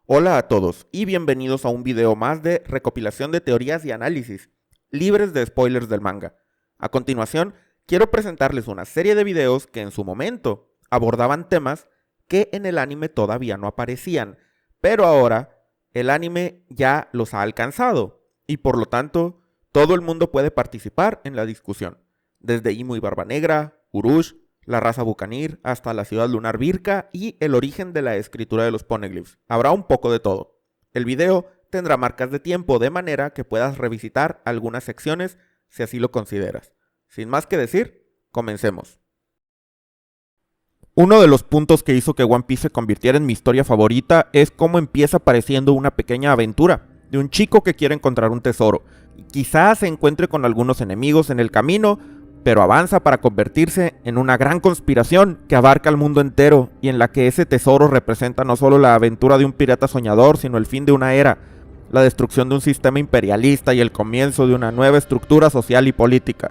Hola a todos y bienvenidos a un video más de recopilación de teorías y análisis, libres de spoilers del manga. A continuación, quiero presentarles una serie de videos que en su momento abordaban temas que en el anime todavía no aparecían, pero ahora el anime ya los ha alcanzado y por lo tanto todo el mundo puede participar en la discusión, desde Imu y Barba Negra, Urush, la raza Bucanir, hasta la ciudad lunar Birka y el origen de la escritura de los Poneglyphs. Habrá un poco de todo. El video tendrá marcas de tiempo de manera que puedas revisitar algunas secciones si así lo consideras. Sin más que decir, comencemos. Uno de los puntos que hizo que One Piece se convirtiera en mi historia favorita es cómo empieza pareciendo una pequeña aventura de un chico que quiere encontrar un tesoro. Quizás se encuentre con algunos enemigos en el camino, pero avanza para convertirse en una gran conspiración que abarca el mundo entero y en la que ese tesoro representa no solo la aventura de un pirata soñador, sino el fin de una era, la destrucción de un sistema imperialista y el comienzo de una nueva estructura social y política.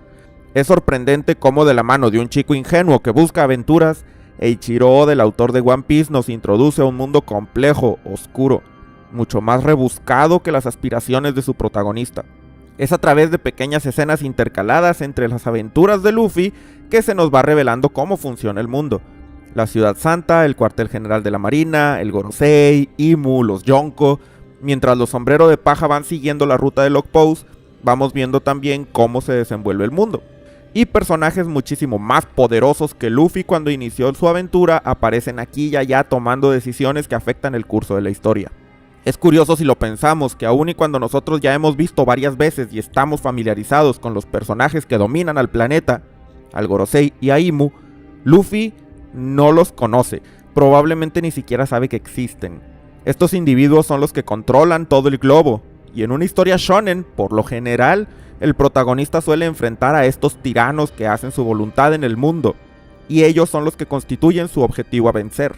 Es sorprendente cómo de la mano de un chico ingenuo que busca aventuras, Eiichiro Oda, el autor de One Piece, nos introduce a un mundo complejo, oscuro, mucho más rebuscado que las aspiraciones de su protagonista. Es a través de pequeñas escenas intercaladas entre las aventuras de Luffy que se nos va revelando cómo funciona el mundo. La Ciudad Santa, el cuartel general de la Marina, el Gorosei, Imu, los Yonko. Mientras los sombreros de paja van siguiendo la ruta de Lockpose, vamos viendo también cómo se desenvuelve el mundo. Y personajes muchísimo más poderosos que Luffy cuando inició su aventura aparecen aquí y allá tomando decisiones que afectan el curso de la historia. Es curioso si lo pensamos, que aun y cuando nosotros ya hemos visto varias veces y estamos familiarizados con los personajes que dominan al planeta, al Gorosei y a Imu, Luffy no los conoce, probablemente ni siquiera sabe que existen. Estos individuos son los que controlan todo el globo, y en una historia shonen, por lo general, el protagonista suele enfrentar a estos tiranos que hacen su voluntad en el mundo, y ellos son los que constituyen su objetivo a vencer.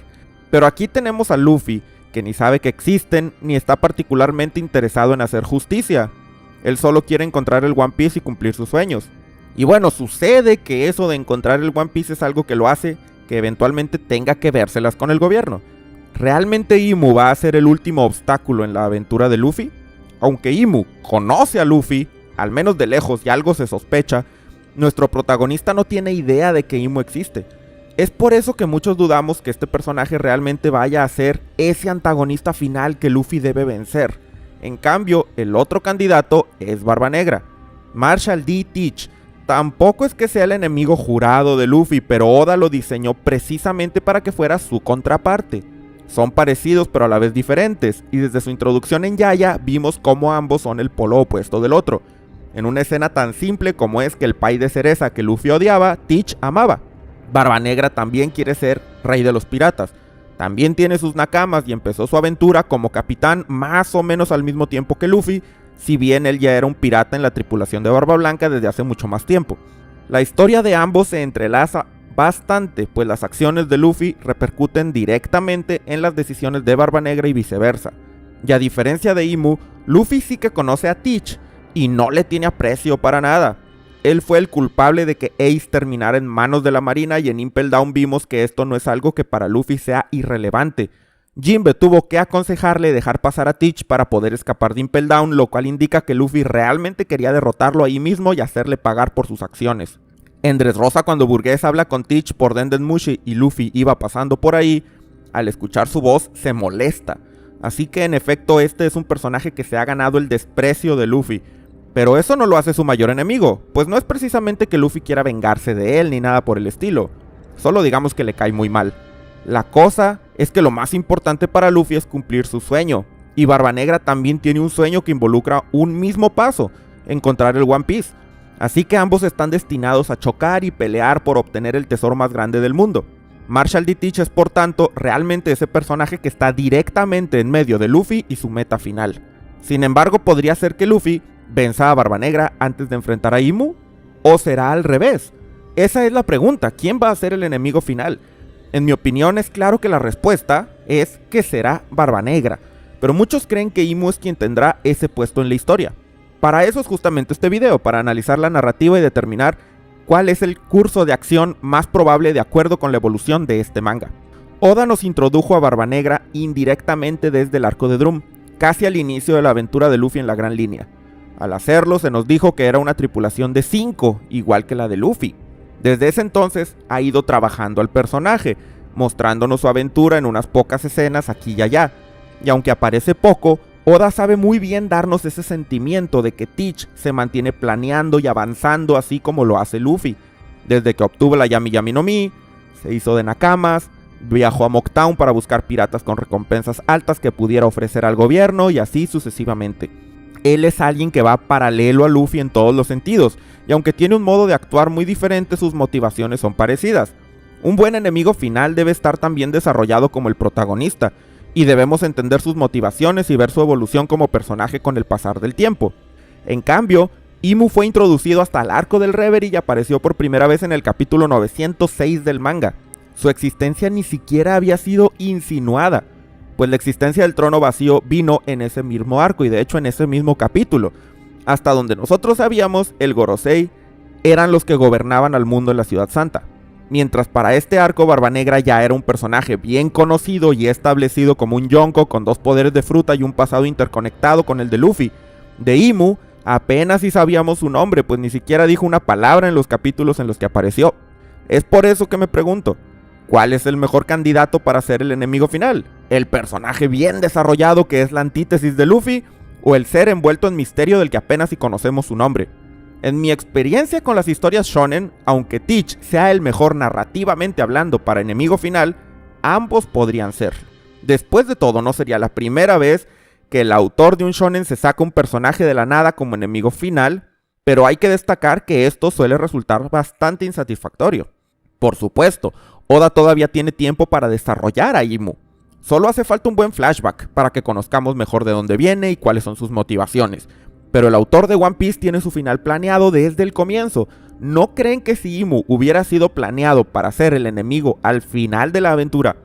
Pero aquí tenemos a Luffy, que ni sabe que existen, ni está particularmente interesado en hacer justicia. Él solo quiere encontrar el One Piece y cumplir sus sueños. Y bueno, sucede que eso de encontrar el One Piece es algo que lo hace que eventualmente tenga que vérselas con el gobierno. ¿Realmente Imu va a ser el último obstáculo en la aventura de Luffy? Aunque Imu conoce a Luffy, al menos de lejos y algo se sospecha, nuestro protagonista no tiene idea de que Imu existe. Es por eso que muchos dudamos que este personaje realmente vaya a ser ese antagonista final que Luffy debe vencer. En cambio, el otro candidato es Barba Negra. Marshall D. Teach tampoco es que sea el enemigo jurado de Luffy, pero Oda lo diseñó precisamente para que fuera su contraparte. Son parecidos pero a la vez diferentes, y desde su introducción en Yaya vimos cómo ambos son el polo opuesto del otro. En una escena tan simple como es que el pay de cereza que Luffy odiaba, Teach amaba. Barba Negra también quiere ser rey de los piratas. También tiene sus nakamas y empezó su aventura como capitán más o menos al mismo tiempo que Luffy, si bien él ya era un pirata en la tripulación de Barba Blanca desde hace mucho más tiempo. La historia de ambos se entrelaza bastante, pues las acciones de Luffy repercuten directamente en las decisiones de Barba Negra y viceversa. Y a diferencia de Imu, Luffy sí que conoce a Teach y no le tiene aprecio para nada. Él fue el culpable de que Ace terminara en manos de la Marina y en Impel Down vimos que esto no es algo que para Luffy sea irrelevante. Jinbe tuvo que aconsejarle dejar pasar a Teach para poder escapar de Impel Down, lo cual indica que Luffy realmente quería derrotarlo ahí mismo y hacerle pagar por sus acciones. En Dressrosa, cuando Burgess habla con Teach por Denden Mushi y Luffy iba pasando por ahí, al escuchar su voz se molesta. Así que en efecto este es un personaje que se ha ganado el desprecio de Luffy. Pero eso no lo hace su mayor enemigo, pues no es precisamente que Luffy quiera vengarse de él ni nada por el estilo, solo digamos que le cae muy mal. La cosa es que lo más importante para Luffy es cumplir su sueño, y Barba Negra también tiene un sueño que involucra un mismo paso, encontrar el One Piece, así que ambos están destinados a chocar y pelear por obtener el tesoro más grande del mundo. Marshall D. Teach es por tanto realmente ese personaje que está directamente en medio de Luffy y su meta final. Sin embargo, podría ser que Luffy venza a Barba Negra antes de enfrentar a Imu, ¿o será al revés? Esa es la pregunta, ¿quién va a ser el enemigo final? En mi opinión es claro que la respuesta es que será Barba Negra, pero muchos creen que Imu es quien tendrá ese puesto en la historia. Para eso es justamente este video, para analizar la narrativa y determinar cuál es el curso de acción más probable de acuerdo con la evolución de este manga. Oda nos introdujo a Barba Negra indirectamente desde el arco de Drum, casi al inicio de la aventura de Luffy en la Gran Línea. Al hacerlo se nos dijo que era una tripulación de 5, igual que la de Luffy. Desde ese entonces ha ido trabajando al personaje, mostrándonos su aventura en unas pocas escenas aquí y allá. Y aunque aparece poco, Oda sabe muy bien darnos ese sentimiento de que Teach se mantiene planeando y avanzando así como lo hace Luffy. Desde que obtuvo la Yami Yami no Mi, se hizo de nakamas, viajó a Mocktown para buscar piratas con recompensas altas que pudiera ofrecer al gobierno y así sucesivamente. Él es alguien que va paralelo a Luffy en todos los sentidos, y aunque tiene un modo de actuar muy diferente, sus motivaciones son parecidas. Un buen enemigo final debe estar tan bien desarrollado como el protagonista, y debemos entender sus motivaciones y ver su evolución como personaje con el pasar del tiempo. En cambio, Imu fue introducido hasta el arco del Reverie y apareció por primera vez en el capítulo 906 del manga. Su existencia ni siquiera había sido insinuada, pues la existencia del trono vacío vino en ese mismo arco y de hecho en ese mismo capítulo. Hasta donde nosotros sabíamos, el Gorosei eran los que gobernaban al mundo en la Ciudad Santa. Mientras para este arco Barba Negra ya era un personaje bien conocido y establecido como un Yonko con 2 poderes de fruta y un pasado interconectado con el de Luffy. De Imu apenas si sabíamos su nombre, pues ni siquiera dijo una palabra en los capítulos en los que apareció. Es por eso que me pregunto, ¿cuál es el mejor candidato para ser el enemigo final? ¿El personaje bien desarrollado que es la antítesis de Luffy? ¿O el ser envuelto en misterio del que apenas si conocemos su nombre? En mi experiencia con las historias shonen, aunque Teach sea el mejor narrativamente hablando para enemigo final, ambos podrían ser. Después de todo, no sería la primera vez que el autor de un shonen se saca un personaje de la nada como enemigo final, pero hay que destacar que esto suele resultar bastante insatisfactorio. Por supuesto, Oda todavía tiene tiempo para desarrollar a Imu. Solo hace falta un buen flashback para que conozcamos mejor de dónde viene y cuáles son sus motivaciones. Pero el autor de One Piece tiene su final planeado desde el comienzo. ¿No creen que si Imu hubiera sido planeado para ser el enemigo al final de la aventura,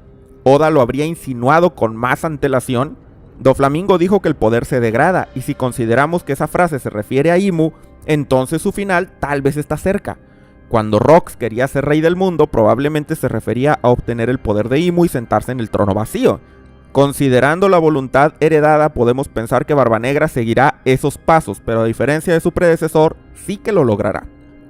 Oda lo habría insinuado con más antelación? Doflamingo dijo que el poder se degrada, y si consideramos que esa frase se refiere a Imu, entonces su final tal vez está cerca. Cuando Rox quería ser rey del mundo, probablemente se refería a obtener el poder de Imu y sentarse en el trono vacío. Considerando la voluntad heredada, podemos pensar que Barba Negra seguirá esos pasos, pero a diferencia de su predecesor, sí que lo logrará.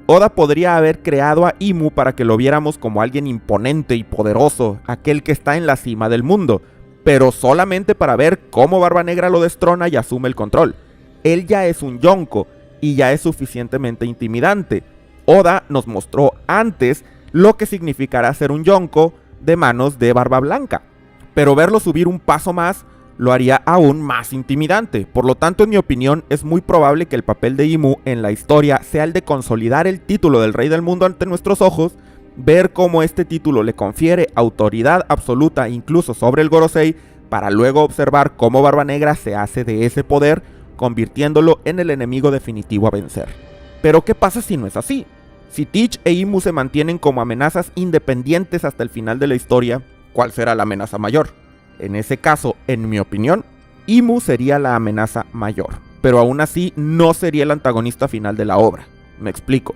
Oda podría haber creado a Imu para que lo viéramos como alguien imponente y poderoso, aquel que está en la cima del mundo, pero solamente para ver cómo Barba Negra lo destrona y asume el control. Él ya es un Yonko y ya es suficientemente intimidante. Oda nos mostró antes lo que significará ser un Yonko de manos de Barba Blanca, pero verlo subir un paso más lo haría aún más intimidante. Por lo tanto, en mi opinión, es muy probable que el papel de Imu en la historia sea el de consolidar el título del Rey del Mundo ante nuestros ojos, ver cómo este título le confiere autoridad absoluta incluso sobre el Gorosei, para luego observar cómo Barba Negra se hace de ese poder, convirtiéndolo en el enemigo definitivo a vencer. Pero ¿qué pasa si no es así? Si Teach e Imu se mantienen como amenazas independientes hasta el final de la historia, ¿cuál será la amenaza mayor? En ese caso, en mi opinión, Imu sería la amenaza mayor, pero aún así no sería el antagonista final de la obra. Me explico.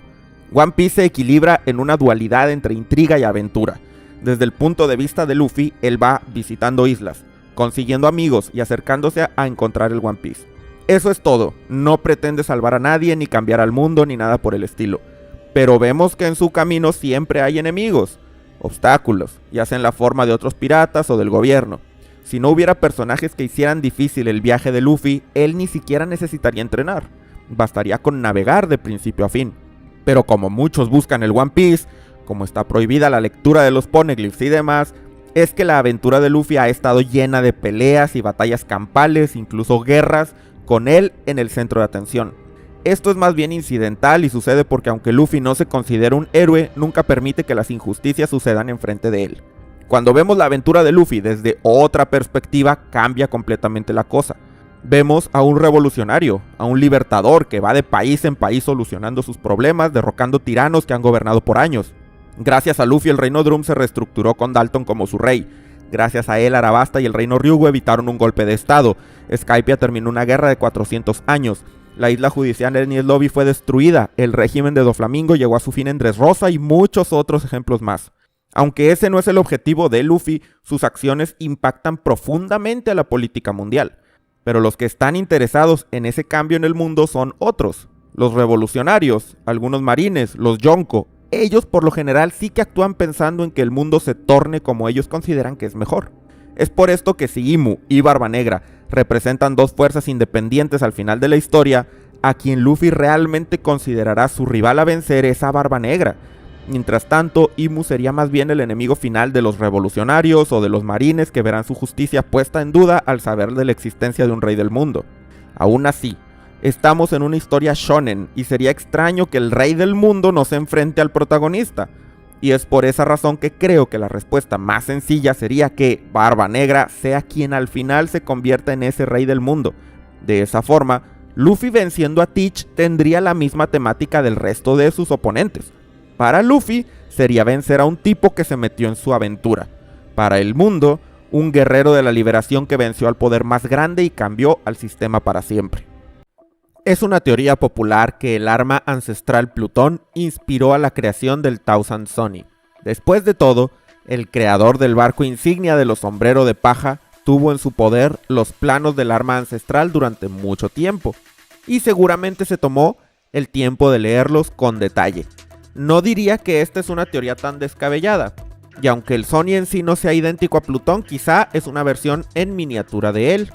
One Piece se equilibra en una dualidad entre intriga y aventura. Desde el punto de vista de Luffy, él va visitando islas, consiguiendo amigos y acercándose a encontrar el One Piece. Eso es todo, no pretende salvar a nadie, ni cambiar al mundo, ni nada por el estilo. Pero vemos que en su camino siempre hay enemigos, obstáculos, ya sea en la forma de otros piratas o del gobierno. Si no hubiera personajes que hicieran difícil el viaje de Luffy, él ni siquiera necesitaría entrenar. Bastaría con navegar de principio a fin. Pero como muchos buscan el One Piece, como está prohibida la lectura de los poneglyphs y demás, es que la aventura de Luffy ha estado llena de peleas y batallas campales, incluso guerras, con él en el centro de atención. Esto es más bien incidental y sucede porque aunque Luffy no se considera un héroe, nunca permite que las injusticias sucedan enfrente de él. Cuando vemos la aventura de Luffy desde otra perspectiva, cambia completamente la cosa. Vemos a un revolucionario, a un libertador que va de país en país solucionando sus problemas, derrocando tiranos que han gobernado por años. Gracias a Luffy el reino Drum se reestructuró con Dalton como su rey. Gracias a él Arabasta y el reino Ryugu evitaron un golpe de estado. Skypiea terminó una guerra de 400 años. La isla judicial de Enies Lobby fue destruida. El régimen de Doflamingo llegó a su fin en Dressrosa y muchos otros ejemplos más. Aunque ese no es el objetivo de Luffy, sus acciones impactan profundamente a la política mundial. Pero los que están interesados en ese cambio en el mundo son otros. Los revolucionarios, algunos marines, los Yonko. Ellos por lo general sí que actúan pensando en que el mundo se torne como ellos consideran que es mejor. Es por esto que si Imu y Barba Negra representan dos fuerzas independientes al final de la historia, a quien Luffy realmente considerará su rival a vencer es a Barba Negra. Mientras tanto, Imu sería más bien el enemigo final de los revolucionarios o de los marines que verán su justicia puesta en duda al saber de la existencia de un rey del mundo. Aún así, estamos en una historia shonen y sería extraño que el rey del mundo no se enfrente al protagonista. Y es por esa razón que creo que la respuesta más sencilla sería que Barba Negra sea quien al final se convierta en ese rey del mundo. De esa forma, Luffy venciendo a Teach tendría la misma temática del resto de sus oponentes. Para Luffy sería vencer a un tipo que se metió en su aventura. Para el mundo, un guerrero de la liberación que venció al poder más grande y cambió al sistema para siempre. Es una teoría popular que el arma ancestral Plutón inspiró a la creación del Thousand Sunny. Después de todo, el creador del barco insignia de los sombreros de paja tuvo en su poder los planos del arma ancestral durante mucho tiempo, y seguramente se tomó el tiempo de leerlos con detalle. No diría que esta es una teoría tan descabellada, y aunque el Sunny en sí no sea idéntico a Plutón, quizá es una versión en miniatura de él.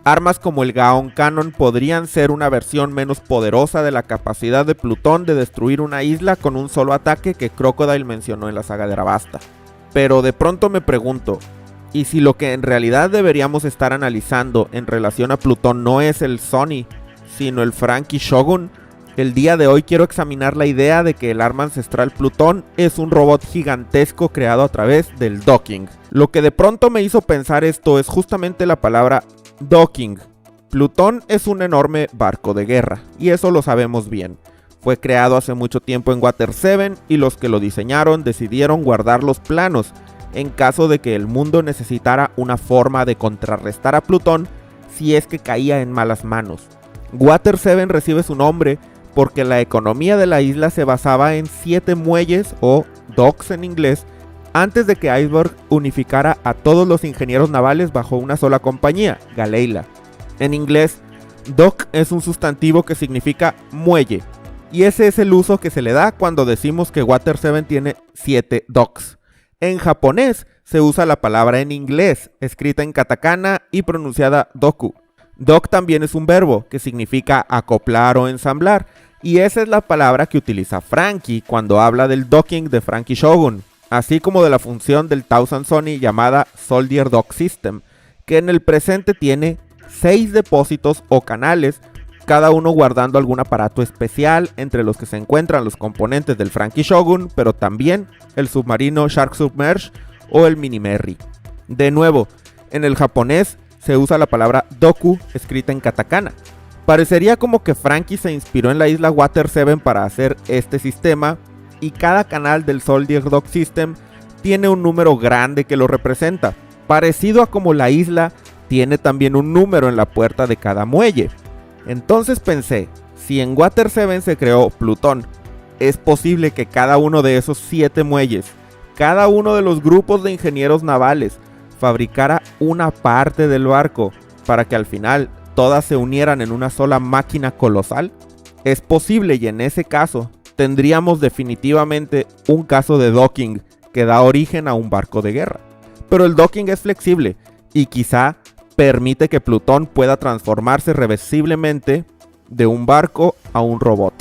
Armas como el Gaon Cannon podrían ser una versión menos poderosa de la capacidad de Plutón de destruir una isla con un solo ataque que Crocodile mencionó en la saga de Arabasta. Pero de pronto me pregunto, ¿y si lo que en realidad deberíamos estar analizando en relación a Plutón no es el Sunny, sino el Franky Shogun? El día de hoy quiero examinar la idea de que el arma ancestral Plutón es un robot gigantesco creado a través del docking. Lo que de pronto me hizo pensar esto es justamente la palabra docking. Plutón es un enorme barco de guerra, y eso lo sabemos bien. Fue creado hace mucho tiempo en Water 7 y los que lo diseñaron decidieron guardar los planos en caso de que el mundo necesitara una forma de contrarrestar a Plutón si es que caía en malas manos. Water 7 recibe su nombre porque la economía de la isla se basaba en 7 muelles o docks en inglés antes de que Iceberg unificara a todos los ingenieros navales bajo una sola compañía, Galeila. En inglés, dock es un sustantivo que significa muelle, y ese es el uso que se le da cuando decimos que Water 7 tiene 7 docks. En japonés se usa la palabra en inglés, escrita en katakana y pronunciada doku. Dock también es un verbo que significa acoplar o ensamblar, y esa es la palabra que utiliza Franky cuando habla del docking de Franky Shogun, así como de la función del Thousand Sunny llamada Soldier Dock System, que en el presente tiene 6 depósitos o canales, cada uno guardando algún aparato especial, entre los que se encuentran los componentes del Franky Shogun, pero también el submarino Shark Submerge o el Mini Merry. De nuevo, en el japonés se usa la palabra doku escrita en katakana. Parecería como que Franky se inspiró en la isla Water 7 para hacer este sistema, y cada canal del Soldier Dock System tiene un número grande que lo representa, parecido a como la isla tiene también un número en la puerta de cada muelle. Entonces pensé, si en Water 7 se creó Plutón, es posible que cada uno de esos 7 muelles, cada uno de los grupos de ingenieros navales, fabricara una parte del barco para que al final todas se unieran en una sola máquina colosal. Es posible, y en ese caso tendríamos definitivamente un caso de docking que da origen a un barco de guerra. Pero el docking es flexible y quizá permite que Plutón pueda transformarse reversiblemente de un barco a un robot.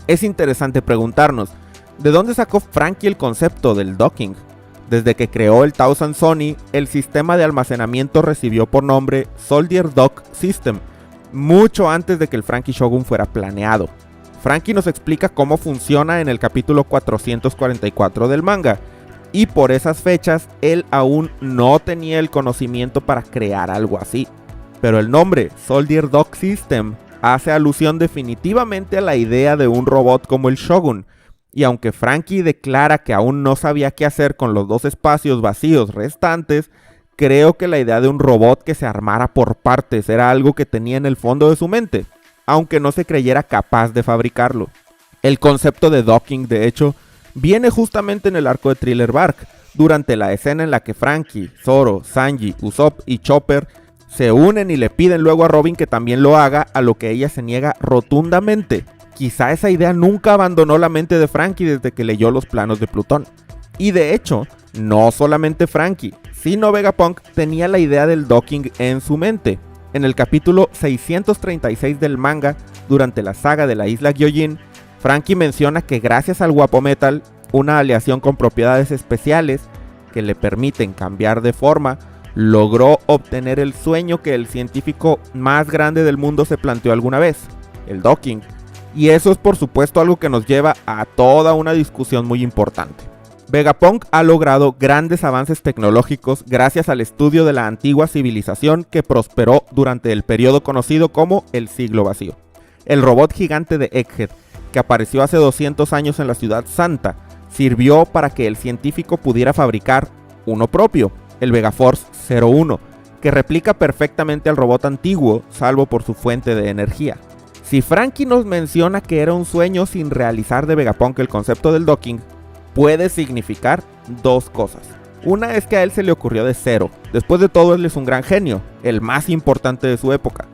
Es interesante preguntarnos, ¿de dónde sacó Franky el concepto del docking? Desde que creó el Thousand Sunny, el sistema de almacenamiento recibió por nombre Soldier Dock System, mucho antes de que el Franky Shogun fuera planeado. Franky nos explica cómo funciona en el capítulo 444 del manga, y por esas fechas él aún no tenía el conocimiento para crear algo así. Pero el nombre Soldier Dock System hace alusión definitivamente a la idea de un robot como el Shogun, y aunque Franky declara que aún no sabía qué hacer con los 2 espacios vacíos restantes, creo que la idea de un robot que se armara por partes era algo que tenía en el fondo de su mente, aunque no se creyera capaz de fabricarlo. El concepto de docking, de hecho, viene justamente en el arco de Thriller Bark, durante la escena en la que Franky, Zoro, Sanji, Usopp y Chopper se unen y le piden luego a Robin que también lo haga, a lo que ella se niega rotundamente. Quizá esa idea nunca abandonó la mente de Franky desde que leyó los planos de Plutón. Y de hecho, no solamente Franky, sino Vegapunk tenía la idea del docking en su mente. En el capítulo 636 del manga, durante la saga de la isla Gyojin, Franky menciona que gracias al Guapo Metal, una aleación con propiedades especiales que le permiten cambiar de forma, logró obtener el sueño que el científico más grande del mundo se planteó alguna vez, el docking. Y eso es por supuesto algo que nos lleva a toda una discusión muy importante. Vegapunk ha logrado grandes avances tecnológicos gracias al estudio de la antigua civilización que prosperó durante el periodo conocido como el Siglo Vacío. El robot gigante de Egghead, que apareció hace 200 años en la Ciudad Santa, sirvió para que el científico pudiera fabricar uno propio, el Vegaforce 01, que replica perfectamente al robot antiguo, salvo por su fuente de energía. Si Franky nos menciona que era un sueño sin realizar de Vegapunk el concepto del docking, puede significar dos cosas. Una es que a él se le ocurrió de cero. Después de todo, él es un gran genio, el más importante de su época.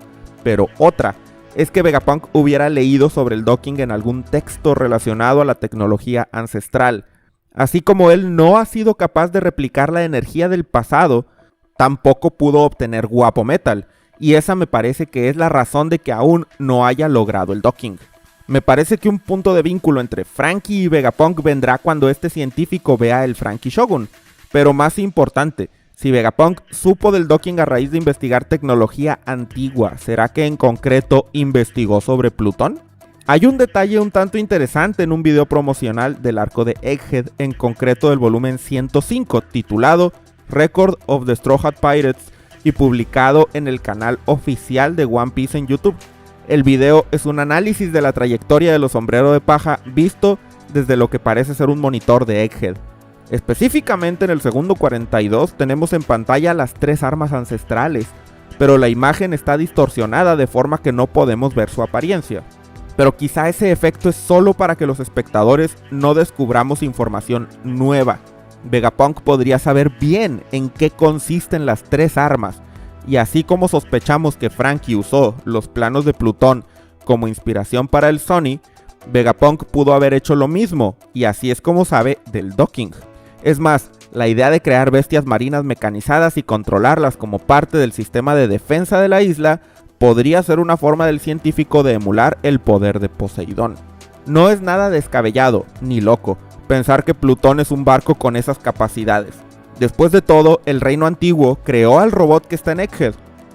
Pero otra es que Vegapunk hubiera leído sobre el docking en algún texto relacionado a la tecnología ancestral. Así como él no ha sido capaz de replicar la energía del pasado, tampoco pudo obtener Guapo Metal, y esa me parece que es la razón de que aún no haya logrado el docking. Me parece que un punto de vínculo entre Franky y Vegapunk vendrá cuando este científico vea el Franky Shogun, pero más importante, si Vegapunk supo del docking a raíz de investigar tecnología antigua, ¿será que en concreto investigó sobre Plutón? Hay un detalle un tanto interesante en un video promocional del arco de Egghead, en concreto del volumen 105, titulado Record of the Straw Hat Pirates, y publicado en el canal oficial de One Piece en YouTube. El video es un análisis de la trayectoria de los sombreros de paja visto desde lo que parece ser un monitor de Egghead. Específicamente en el segundo 42 tenemos en pantalla las tres armas ancestrales, pero la imagen está distorsionada de forma que no podemos ver su apariencia. Pero quizá ese efecto es solo para que los espectadores no descubramos información nueva. Vegapunk podría saber bien en qué consisten las tres armas, y así como sospechamos que Franky usó los planos de Plutón como inspiración para el Sony, Vegapunk pudo haber hecho lo mismo, y así es como sabe del docking. Es más, la idea de crear bestias marinas mecanizadas y controlarlas como parte del sistema de defensa de la isla podría ser una forma del científico de emular el poder de Poseidón. No es nada descabellado ni loco pensar que Plutón es un barco con esas capacidades. Después de todo, el reino antiguo creó al robot que está en Egghead,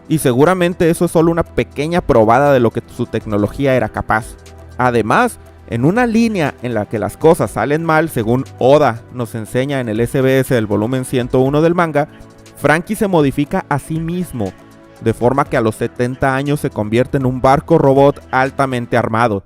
y seguramente eso es solo una pequeña probada de lo que su tecnología era capaz. Además, en una línea en la que las cosas salen mal, según Oda nos enseña en el SBS del volumen 101 del manga, Franky se modifica a sí mismo, de forma que a los 70 años se convierte en un barco robot altamente armado.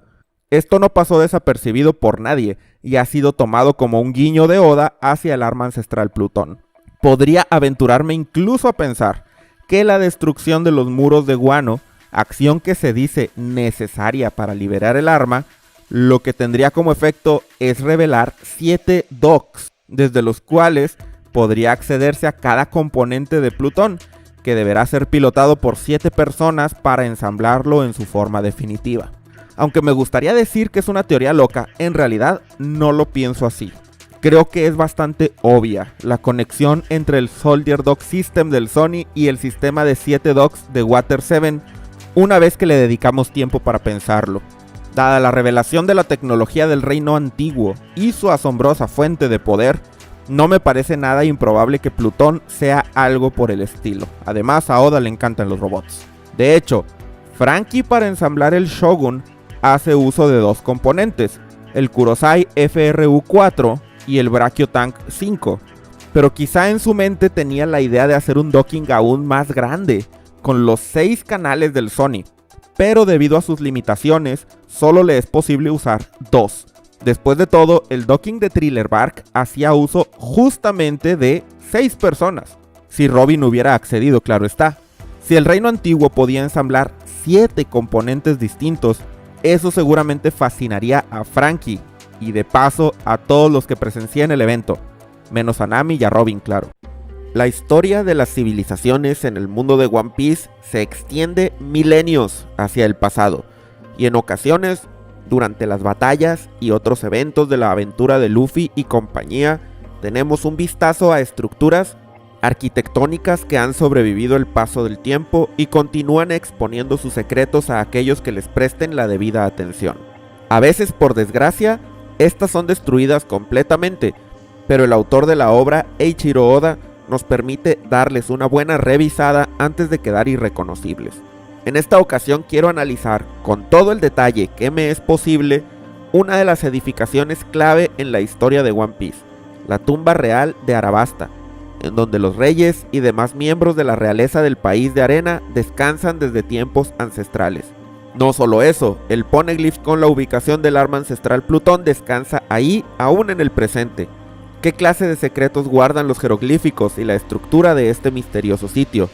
Esto no pasó desapercibido por nadie, y ha sido tomado como un guiño de Oda hacia el arma ancestral Plutón. Podría aventurarme incluso a pensar que la destrucción de los muros de Guano, acción que se dice necesaria para liberar el arma, lo que tendría como efecto es revelar 7 docks, desde los cuales podría accederse a cada componente de Plutón, que deberá ser pilotado por 7 personas para ensamblarlo en su forma definitiva. Aunque me gustaría decir que es una teoría loca, en realidad no lo pienso así. Creo que es bastante obvia la conexión entre el Soldier Dock System del Sony y el sistema de 7 docks de Water 7, una vez que le dedicamos tiempo para pensarlo. Dada la revelación de la tecnología del reino antiguo y su asombrosa fuente de poder, no me parece nada improbable que Plutón sea algo por el estilo. Además, a Oda le encantan los robots. De hecho, Franky para ensamblar el Shogun hace uso de dos componentes, el Kurosai FRU-4 y el Brachio Tank 5, pero quizá en su mente tenía la idea de hacer un docking aún más grande, con los 6 canales del Sony, pero debido a sus limitaciones, solo le es posible usar 2. Después de todo, el docking de Thriller Bark hacía uso justamente de 6 personas, si Robin hubiera accedido, claro está. Si el reino antiguo podía ensamblar 7 componentes distintos, eso seguramente fascinaría a Franky y de paso a todos los que presencian el evento. menos a Nami y a Robin, claro. La historia de las civilizaciones en el mundo de One Piece se extiende milenios hacia el pasado, y en ocasiones, durante las batallas y otros eventos de la aventura de Luffy y compañía, tenemos un vistazo a estructuras arquitectónicas que han sobrevivido el paso del tiempo y continúan exponiendo sus secretos a aquellos que les presten la debida atención. A veces, por desgracia, estas son destruidas completamente, pero el autor de la obra, Eiichiro Oda, nos permite darles una buena revisada antes de quedar irreconocibles. En esta ocasión quiero analizar, con todo el detalle que me es posible, una de las edificaciones clave en la historia de One Piece, la tumba real de Arabasta, en donde los reyes y demás miembros de la realeza del país de arena descansan desde tiempos ancestrales. No solo eso, el poneglyph con la ubicación del arma ancestral Plutón descansa ahí aún en el presente. ¿Qué clase de secretos guardan los jeroglíficos y la estructura de este misterioso sitio?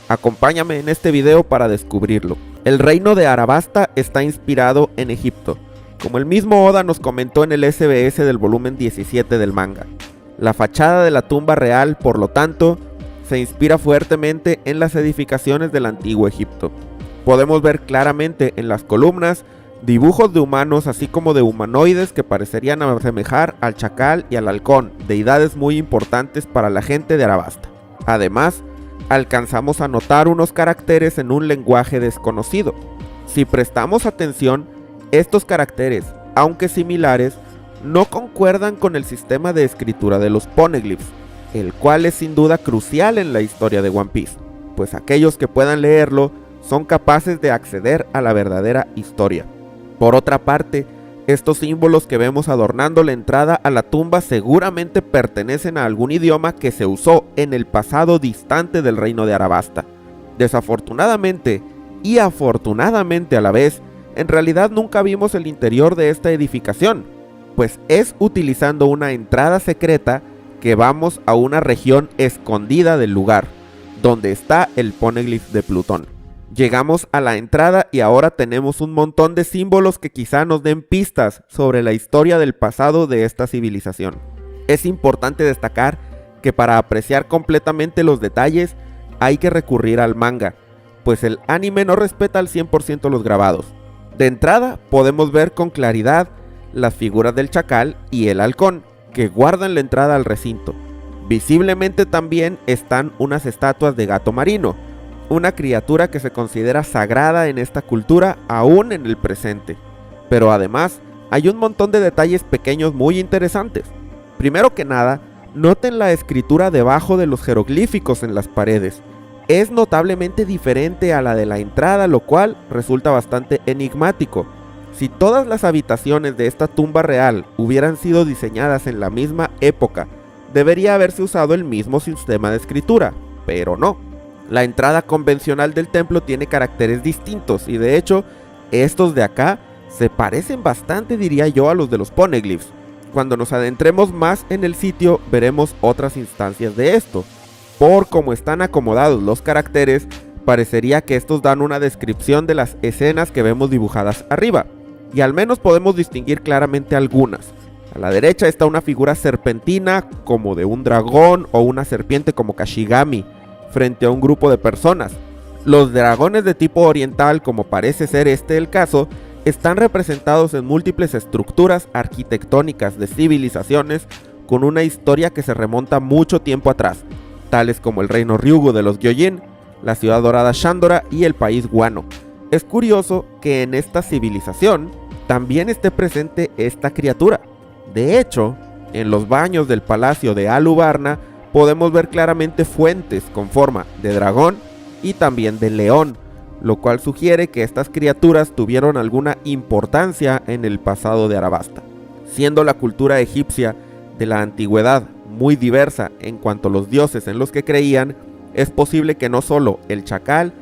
Acompáñame en este video para descubrirlo. El reino de Arabasta está inspirado en Egipto, como el mismo Oda nos comentó en el SBS del volumen 17 del manga. La fachada de la tumba real, por lo tanto, se inspira fuertemente en las edificaciones del antiguo Egipto. Podemos ver claramente en las columnas dibujos de humanos así como de humanoides que parecerían asemejar al chacal y al halcón, deidades muy importantes para la gente de Arabasta. Además, alcanzamos a notar unos caracteres en un lenguaje desconocido. Si prestamos atención, estos caracteres, aunque similares, no concuerdan con el sistema de escritura de los poneglyphs, el cual es sin duda crucial en la historia de One Piece, pues aquellos que puedan leerlo son capaces de acceder a la verdadera historia. Por otra parte, estos símbolos que vemos adornando la entrada a la tumba seguramente pertenecen a algún idioma que se usó en el pasado distante del reino de Arabasta. Desafortunadamente, y afortunadamente a la vez, en realidad nunca vimos el interior de esta edificación, pues es utilizando una entrada secreta que vamos a una región escondida del lugar, donde está el poneglyph de Plutón. Llegamos a la entrada y ahora tenemos un montón de símbolos que quizá nos den pistas sobre la historia del pasado de esta civilización. Es importante destacar que para apreciar completamente los detalles hay que recurrir al manga, pues el anime no respeta al 100% los grabados. De entrada podemos ver con claridad las figuras del chacal y el halcón que guardan la entrada al recinto. Visiblemente también están unas estatuas de gato marino, una criatura que se considera sagrada en esta cultura aún en el presente. Pero además hay un montón de detalles pequeños muy interesantes. Primero que nada, noten la escritura debajo de los jeroglíficos en las paredes. Es notablemente diferente a la de la entrada, lo cual resulta bastante enigmático. Si todas las habitaciones de esta tumba real hubieran sido diseñadas en la misma época, debería haberse usado el mismo sistema de escritura, pero no. La entrada convencional del templo tiene caracteres distintos y de hecho, estos de acá se parecen bastante, diría yo, a los de los poneglyphs. Cuando nos adentremos más en el sitio, veremos otras instancias de esto. Por cómo están acomodados los caracteres, parecería que estos dan una descripción de las escenas que vemos dibujadas arriba, y al menos podemos distinguir claramente algunas. A la derecha está una figura serpentina como de un dragón o una serpiente como Kashigami, frente a un grupo de personas. Los dragones de tipo oriental, como parece ser este el caso, están representados en múltiples estructuras arquitectónicas de civilizaciones con una historia que se remonta mucho tiempo atrás, tales como el reino Ryugu de los Gyojin, la ciudad dorada Shandora y el país Guano. Es curioso que en esta civilización también esté presente esta criatura. De hecho, en los baños del palacio de Alubarna podemos ver claramente fuentes con forma de dragón y también de león, lo cual sugiere que estas criaturas tuvieron alguna importancia en el pasado de Arabasta. Siendo la cultura egipcia de la antigüedad muy diversa en cuanto a los dioses en los que creían, es posible que no solo el chacal,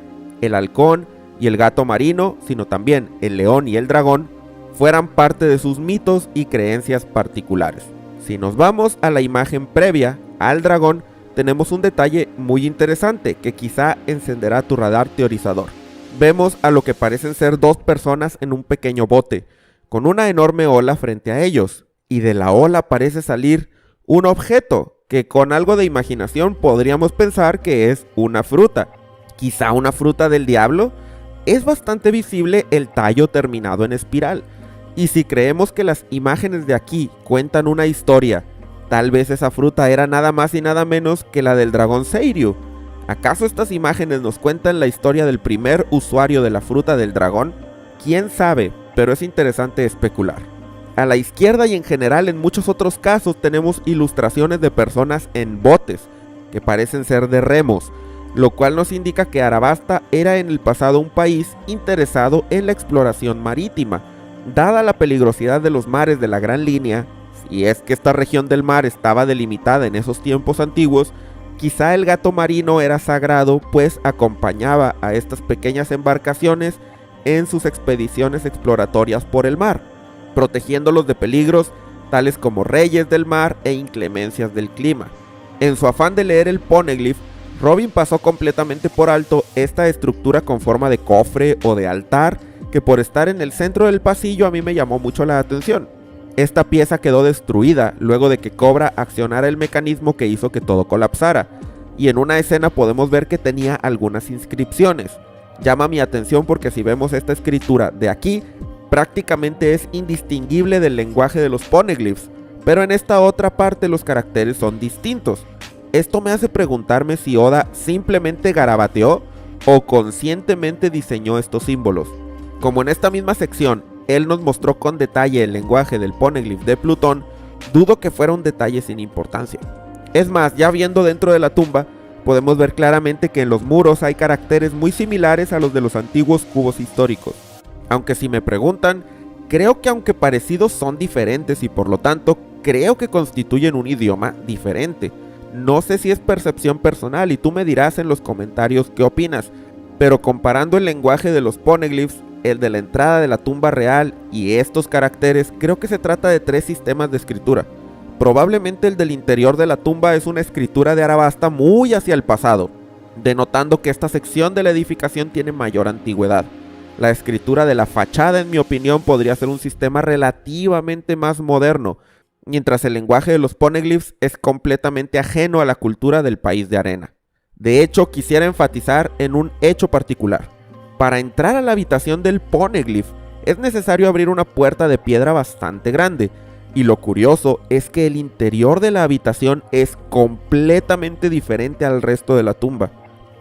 el halcón y el gato marino, sino también el león y el dragón, fueran parte de sus mitos y creencias particulares. Si nos vamos a la imagen previa al dragón, tenemos un detalle muy interesante que quizá encenderá tu radar teorizador. Vemos a lo que parecen ser dos personas en un pequeño bote, con una enorme ola frente a ellos, y de la ola parece salir un objeto que con algo de imaginación podríamos pensar que es una fruta. ¿Quizá una fruta del diablo? Es bastante visible el tallo terminado en espiral. Y si creemos que las imágenes de aquí cuentan una historia, tal vez esa fruta era nada más y nada menos que la del dragón Seiryu. ¿Acaso estas imágenes nos cuentan la historia del primer usuario de la fruta del dragón? ¿Quién sabe? Pero es interesante especular. A la izquierda y en general en muchos otros casos tenemos ilustraciones de personas en botes, que parecen ser de remos, lo cual nos indica que Arabasta era en el pasado un país interesado en la exploración marítima. Dada la peligrosidad de los mares de la Gran Línea, si es que esta región del mar estaba delimitada en esos tiempos antiguos, quizá el gato marino era sagrado, pues acompañaba a estas pequeñas embarcaciones en sus expediciones exploratorias por el mar, protegiéndolos de peligros tales como reyes del mar e inclemencias del clima. En su afán de leer el poneglyph, Robin pasó completamente por alto esta estructura con forma de cofre o de altar que por estar en el centro del pasillo a mí me llamó mucho la atención. Esta pieza quedó destruida luego de que Cobra accionara el mecanismo que hizo que todo colapsara, y en una escena podemos ver que tenía algunas inscripciones. Llama mi atención porque si vemos esta escritura de aquí, prácticamente es indistinguible del lenguaje de los poneglyphs, pero en esta otra parte los caracteres son distintos. Esto me hace preguntarme si Oda simplemente garabateó o conscientemente diseñó estos símbolos. Como en esta misma sección, él nos mostró con detalle el lenguaje del poneglyph de Plutón, dudo que fuera un detalle sin importancia. Es más, ya viendo dentro de la tumba, podemos ver claramente que en los muros hay caracteres muy similares a los de los antiguos cubos históricos. Aunque si me preguntan, creo que aunque parecidos son diferentes y por lo tanto creo que constituyen un idioma diferente. No sé si es percepción personal y tú me dirás en los comentarios qué opinas, pero comparando el lenguaje de los poneglyphs, el de la entrada de la tumba real y estos caracteres, creo que se trata de tres sistemas de escritura. Probablemente el del interior de la tumba es una escritura de Arabasta muy hacia el pasado, denotando que esta sección de la edificación tiene mayor antigüedad. La escritura de la fachada, en mi opinión, podría ser un sistema relativamente más moderno, mientras el lenguaje de los poneglyphs es completamente ajeno a la cultura del país de arena. De hecho, quisiera enfatizar en un hecho particular. Para entrar a la habitación del poneglyph es necesario abrir una puerta de piedra bastante grande, y lo curioso es que el interior de la habitación es completamente diferente al resto de la tumba.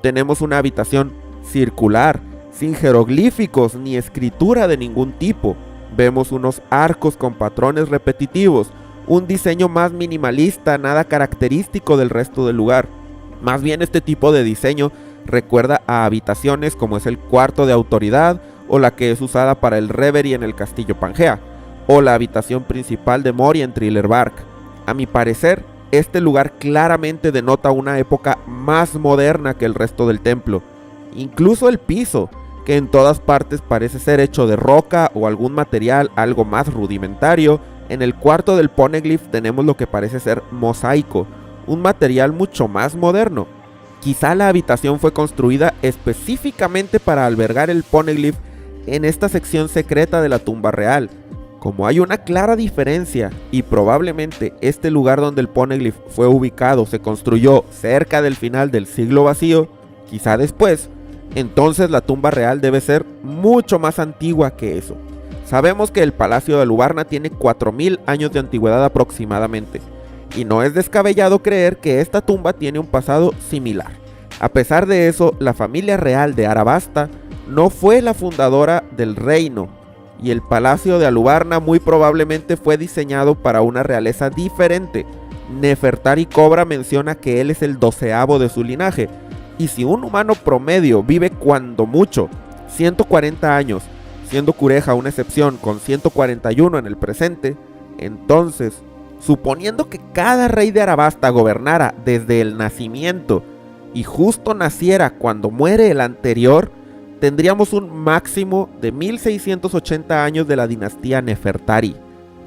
Tenemos una habitación circular, sin jeroglíficos ni escritura de ningún tipo. Vemos unos arcos con patrones repetitivos, un diseño más minimalista, nada característico del resto del lugar. Más bien este tipo de diseño recuerda a habitaciones como es el cuarto de autoridad o la que es usada para el Reverie en el castillo Pangea, o la habitación principal de Mori en Thriller Bark. A mi parecer, este lugar claramente denota una época más moderna que el resto del templo. Incluso el piso, que en todas partes parece ser hecho de roca o algún material algo más rudimentario. En el cuarto del poneglyph tenemos lo que parece ser mosaico, un material mucho más moderno. Quizá la habitación fue construida específicamente para albergar el poneglyph en esta sección secreta de la tumba real. Como hay una clara diferencia y probablemente este lugar donde el poneglyph fue ubicado se construyó cerca del final del siglo vacío, quizá después, entonces la tumba real debe ser mucho más antigua que eso. Sabemos que el Palacio de Alubarna tiene 4000 años de antigüedad aproximadamente, y no es descabellado creer que esta tumba tiene un pasado similar. A pesar de eso, la familia real de Arabasta no fue la fundadora del reino, y el Palacio de Alubarna muy probablemente fue diseñado para una realeza diferente. Nefertari Cobra menciona que él es el 12º de su linaje, y si un humano promedio vive cuando mucho 140 años, siendo Cureja una excepción con 141 en el presente, entonces, suponiendo que cada rey de Arabasta gobernara desde el nacimiento y justo naciera cuando muere el anterior, tendríamos un máximo de 1680 años de la dinastía Nefertari.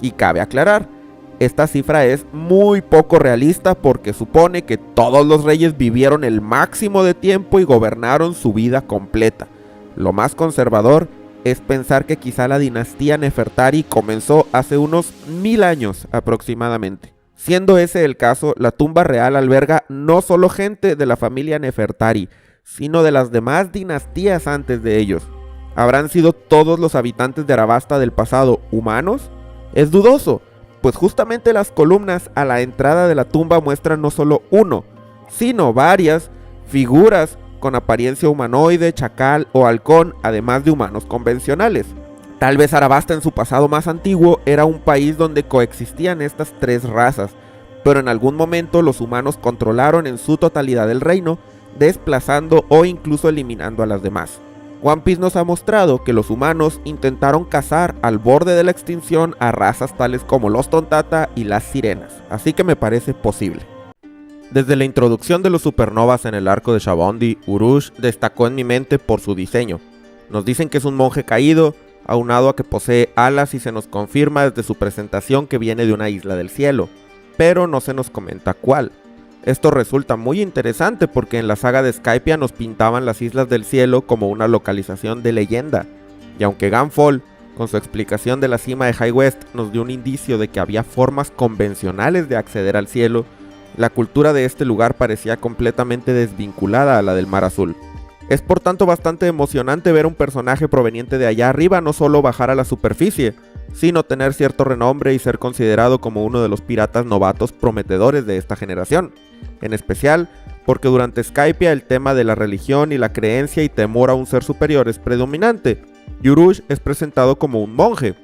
Y cabe aclarar, esta cifra es muy poco realista porque supone que todos los reyes vivieron el máximo de tiempo y gobernaron su vida completa. Lo más conservador es pensar que quizá la dinastía Nefertari comenzó hace unos 1000 años aproximadamente. Siendo ese el caso, la tumba real alberga no solo gente de la familia Nefertari, sino de las demás dinastías antes de ellos. ¿Habrán sido todos los habitantes de Arabasta del pasado humanos? Es dudoso, pues justamente las columnas a la entrada de la tumba muestran no solo uno, sino varias figuras con apariencia humanoide, chacal o halcón, además de humanos convencionales. Tal vez Arabasta en su pasado más antiguo era un país donde coexistían estas tres razas, pero en algún momento los humanos controlaron en su totalidad el reino, desplazando o incluso eliminando a las demás. One Piece nos ha mostrado que los humanos intentaron cazar al borde de la extinción a razas tales como los Tontata y las sirenas, así que me parece posible. Desde la introducción de los supernovas en el arco de Shabondi, Urush destacó en mi mente por su diseño. Nos dicen que es un monje caído, aunado a que posee alas, y se nos confirma desde su presentación que viene de una isla del cielo, pero no se nos comenta cuál. Esto resulta muy interesante porque en la saga de Skypiea nos pintaban las islas del cielo como una localización de leyenda, y aunque Gunfall, con su explicación de la cima de High West, nos dio un indicio de que había formas convencionales de acceder al cielo, la cultura de este lugar parecía completamente desvinculada a la del Mar Azul. Es por tanto bastante emocionante ver un personaje proveniente de allá arriba no solo bajar a la superficie, sino tener cierto renombre y ser considerado como uno de los piratas novatos prometedores de esta generación. En especial porque durante Skypiea el tema de la religión y la creencia y temor a un ser superior es predominante, y Urush es presentado como un monje.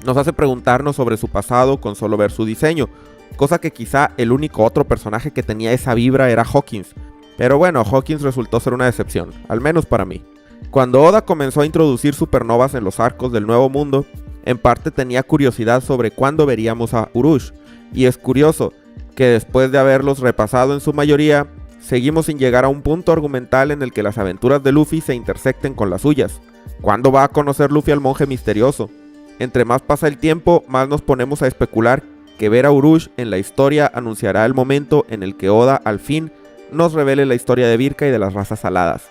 Nos hace preguntarnos sobre su pasado con solo ver su diseño, cosa que quizá el único otro personaje que tenía esa vibra era Hawkins. Pero bueno, Hawkins resultó ser una decepción, al menos para mí. Cuando Oda comenzó a introducir supernovas en los arcos del Nuevo Mundo, en parte tenía curiosidad sobre cuándo veríamos a Urush, y es curioso que después de haberlos repasado en su mayoría, seguimos sin llegar a un punto argumental en el que las aventuras de Luffy se intersecten con las suyas. ¿Cuándo va a conocer Luffy al monje misterioso? Entre más pasa el tiempo, más nos ponemos a especular que ver a Urush en la historia anunciará el momento en el que Oda al fin nos revele la historia de Birka y de las razas aladas.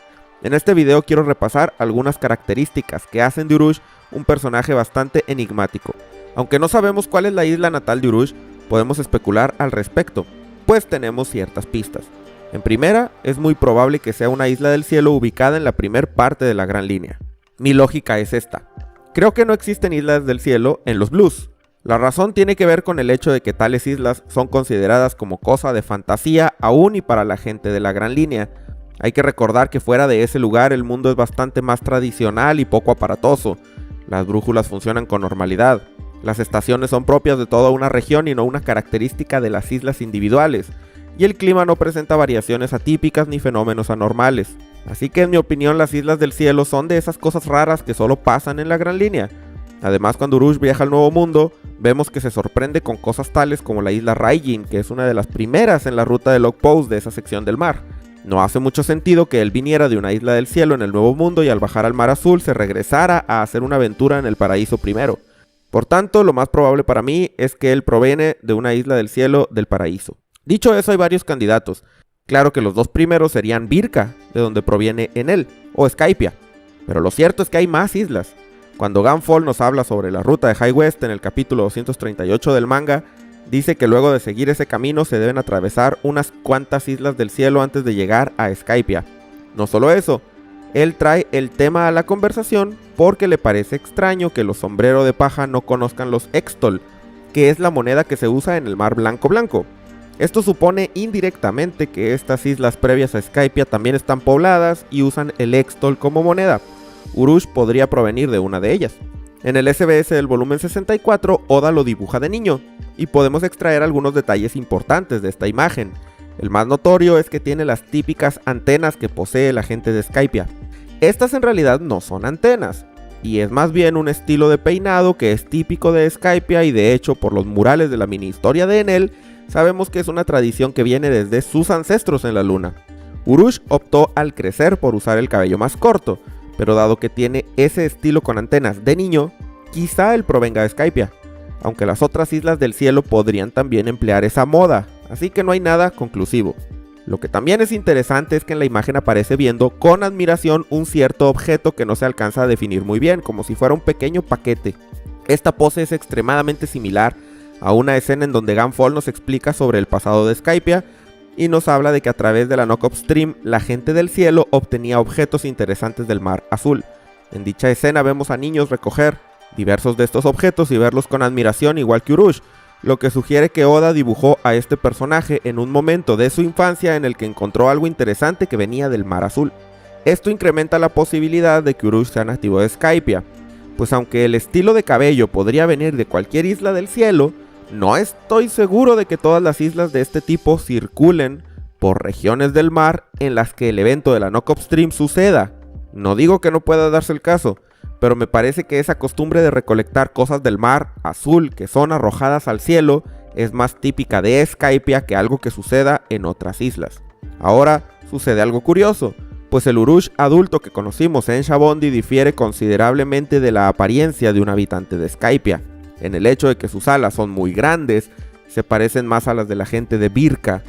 En este video quiero repasar algunas características que hacen de Urush un personaje bastante enigmático. Aunque no sabemos cuál es la isla natal de Urush, podemos especular al respecto, pues tenemos ciertas pistas. En primera, es muy probable que sea una isla del cielo ubicada en la primer parte de la Gran Línea. Mi lógica es esta: creo que no existen islas del cielo en los Blues. La razón tiene que ver con el hecho de que tales islas son consideradas como cosa de fantasía aún y para la gente de la Gran Línea. Hay que recordar que fuera de ese lugar el mundo es bastante más tradicional y poco aparatoso. Las brújulas funcionan con normalidad. Las estaciones son propias de toda una región y no una característica de las islas individuales. Y el clima no presenta variaciones atípicas ni fenómenos anormales. Así que en mi opinión las islas del cielo son de esas cosas raras que solo pasan en la Gran Línea. Además, cuando Urush viaja al Nuevo Mundo, vemos que se sorprende con cosas tales como la isla Raijin, que es una de las primeras en la ruta de log post de esa sección del mar. No hace mucho sentido que él viniera de una isla del cielo en el Nuevo Mundo y al bajar al Mar Azul se regresara a hacer una aventura en el paraíso primero. Por tanto, lo más probable para mí es que él proviene de una isla del cielo del paraíso. Dicho eso, hay varios candidatos. Claro que los dos primeros serían Birka, de donde proviene Enel, o Skypiea. Pero lo cierto es que hay más islas. Cuando Gunfall nos habla sobre la ruta de High West en el capítulo 238 del manga, dice que luego de seguir ese camino se deben atravesar unas cuantas islas del cielo antes de llegar a Skypiea. No solo eso, él trae el tema a la conversación porque le parece extraño que los sombrero de paja no conozcan los Extol, que es la moneda que se usa en el Mar Blanco. Esto supone indirectamente que estas islas previas a Skypiea también están pobladas y usan el Extol como moneda. Urush podría provenir de una de ellas. En el SBS del volumen 64, Oda lo dibuja de niño, y podemos extraer algunos detalles importantes de esta imagen. El más notorio es que tiene las típicas antenas que posee la gente de Skypiea. Estas en realidad no son antenas, y es más bien un estilo de peinado que es típico de Skypiea, y de hecho por los murales de la mini historia de Enel, sabemos que es una tradición que viene desde sus ancestros en la luna. Urush optó al crecer por usar el cabello más corto, pero dado que tiene ese estilo con antenas de niño, quizá él provenga de Skypiea, aunque las otras islas del cielo podrían también emplear esa moda, así que no hay nada conclusivo. Lo que también es interesante es que en la imagen aparece viendo con admiración un cierto objeto que no se alcanza a definir muy bien, como si fuera un pequeño paquete. Esta pose es extremadamente similar a una escena en donde Gunfall nos explica sobre el pasado de Skypiea y nos habla de que a través de la Knock-Up Stream la gente del cielo obtenía objetos interesantes del mar azul. En dicha escena vemos a niños recoger diversos de estos objetos y verlos con admiración igual que Urush, lo que sugiere que Oda dibujó a este personaje en un momento de su infancia en el que encontró algo interesante que venía del mar azul. Esto incrementa la posibilidad de que Urush sea nativo de Skypiea, pues aunque el estilo de cabello podría venir de cualquier isla del cielo, no estoy seguro de que todas las islas de este tipo circulen por regiones del mar en las que el evento de la Knock-Up Stream suceda. No digo que no pueda darse el caso, pero me parece que esa costumbre de recolectar cosas del mar azul que son arrojadas al cielo es más típica de Skypiea que algo que suceda en otras islas. Ahora sucede algo curioso, pues el Urush adulto que conocimos en Shabondi difiere considerablemente de la apariencia de un habitante de Skypiea, en el hecho de que sus alas son muy grandes, se parecen más a las de la gente de Birka.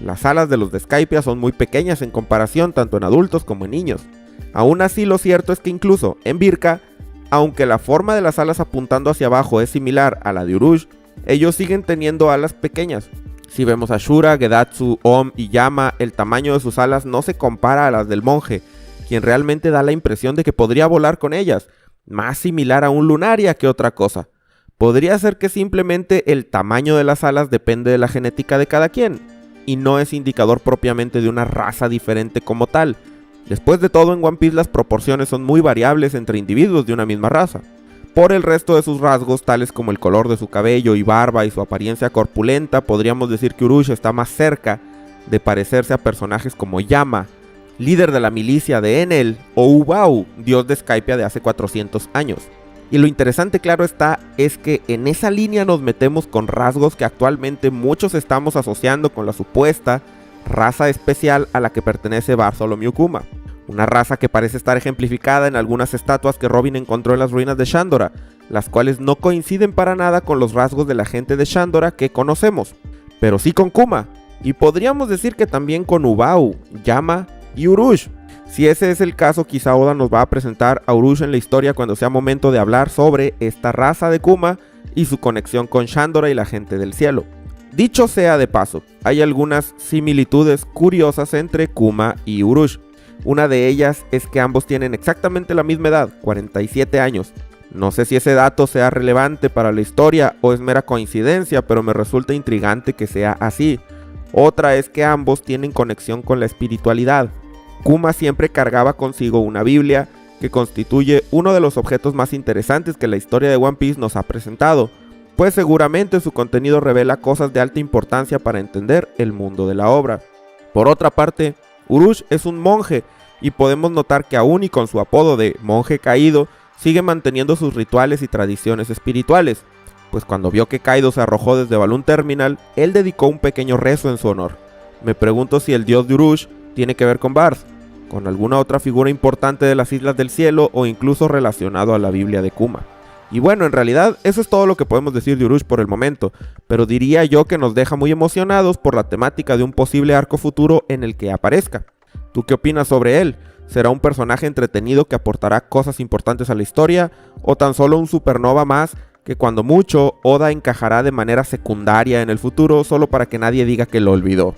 Las alas de los de Skypiea son muy pequeñas en comparación tanto en adultos como en niños. Aún así, lo cierto es que incluso en Birka, aunque la forma de las alas apuntando hacia abajo es similar a la de Urush, ellos siguen teniendo alas pequeñas. Si vemos a Shura, Gedatsu, Om y Yama, el tamaño de sus alas no se compara a las del monje, quien realmente da la impresión de que podría volar con ellas, más similar a un Lunaria que otra cosa. Podría ser que simplemente el tamaño de las alas depende de la genética de cada quien, y no es indicador propiamente de una raza diferente como tal. Después de todo, en One Piece las proporciones son muy variables entre individuos de una misma raza. Por el resto de sus rasgos, tales como el color de su cabello y barba y su apariencia corpulenta, podríamos decir que Urush está más cerca de parecerse a personajes como Yama, líder de la milicia de Enel, o Ubao, dios de Skypiea de hace 400 años. Y lo interesante, claro está, es que en esa línea nos metemos con rasgos que actualmente muchos estamos asociando con la supuesta raza especial a la que pertenece Bartholomew Kuma. Una raza que parece estar ejemplificada en algunas estatuas que Robin encontró en las ruinas de Shandora, las cuales no coinciden para nada con los rasgos de la gente de Shandora que conocemos, pero sí con Kuma, y podríamos decir que también con Ubao, Yama y Urush. Si ese es el caso, quizá Oda nos va a presentar a Urush en la historia cuando sea momento de hablar sobre esta raza de Kuma y su conexión con Shandora y la gente del cielo. Dicho sea de paso, hay algunas similitudes curiosas entre Kuma y Urush. Una de ellas es que ambos tienen exactamente la misma edad, 47 años. No sé si ese dato sea relevante para la historia o es mera coincidencia, pero me resulta intrigante que sea así. Otra es que ambos tienen conexión con la espiritualidad. Kuma siempre cargaba consigo una Biblia, que constituye uno de los objetos más interesantes que la historia de One Piece nos ha presentado, pues seguramente su contenido revela cosas de alta importancia para entender el mundo de la obra. Por otra parte, Urush es un monje, y podemos notar que aún y con su apodo de monje caído, sigue manteniendo sus rituales y tradiciones espirituales, pues cuando vio que Kaido se arrojó desde Balloon Terminal, él dedicó un pequeño rezo en su honor. Me pregunto si el dios de Urush tiene que ver con Barth, con alguna otra figura importante de las Islas del Cielo o incluso relacionado a la Biblia de Kuma. Y bueno, en realidad eso es todo lo que podemos decir de Urush por el momento, pero diría yo que nos deja muy emocionados por la temática de un posible arco futuro en el que aparezca. ¿Tú qué opinas sobre él? ¿Será un personaje entretenido que aportará cosas importantes a la historia o tan solo un supernova más que cuando mucho Oda encajará de manera secundaria en el futuro solo para que nadie diga que lo olvidó?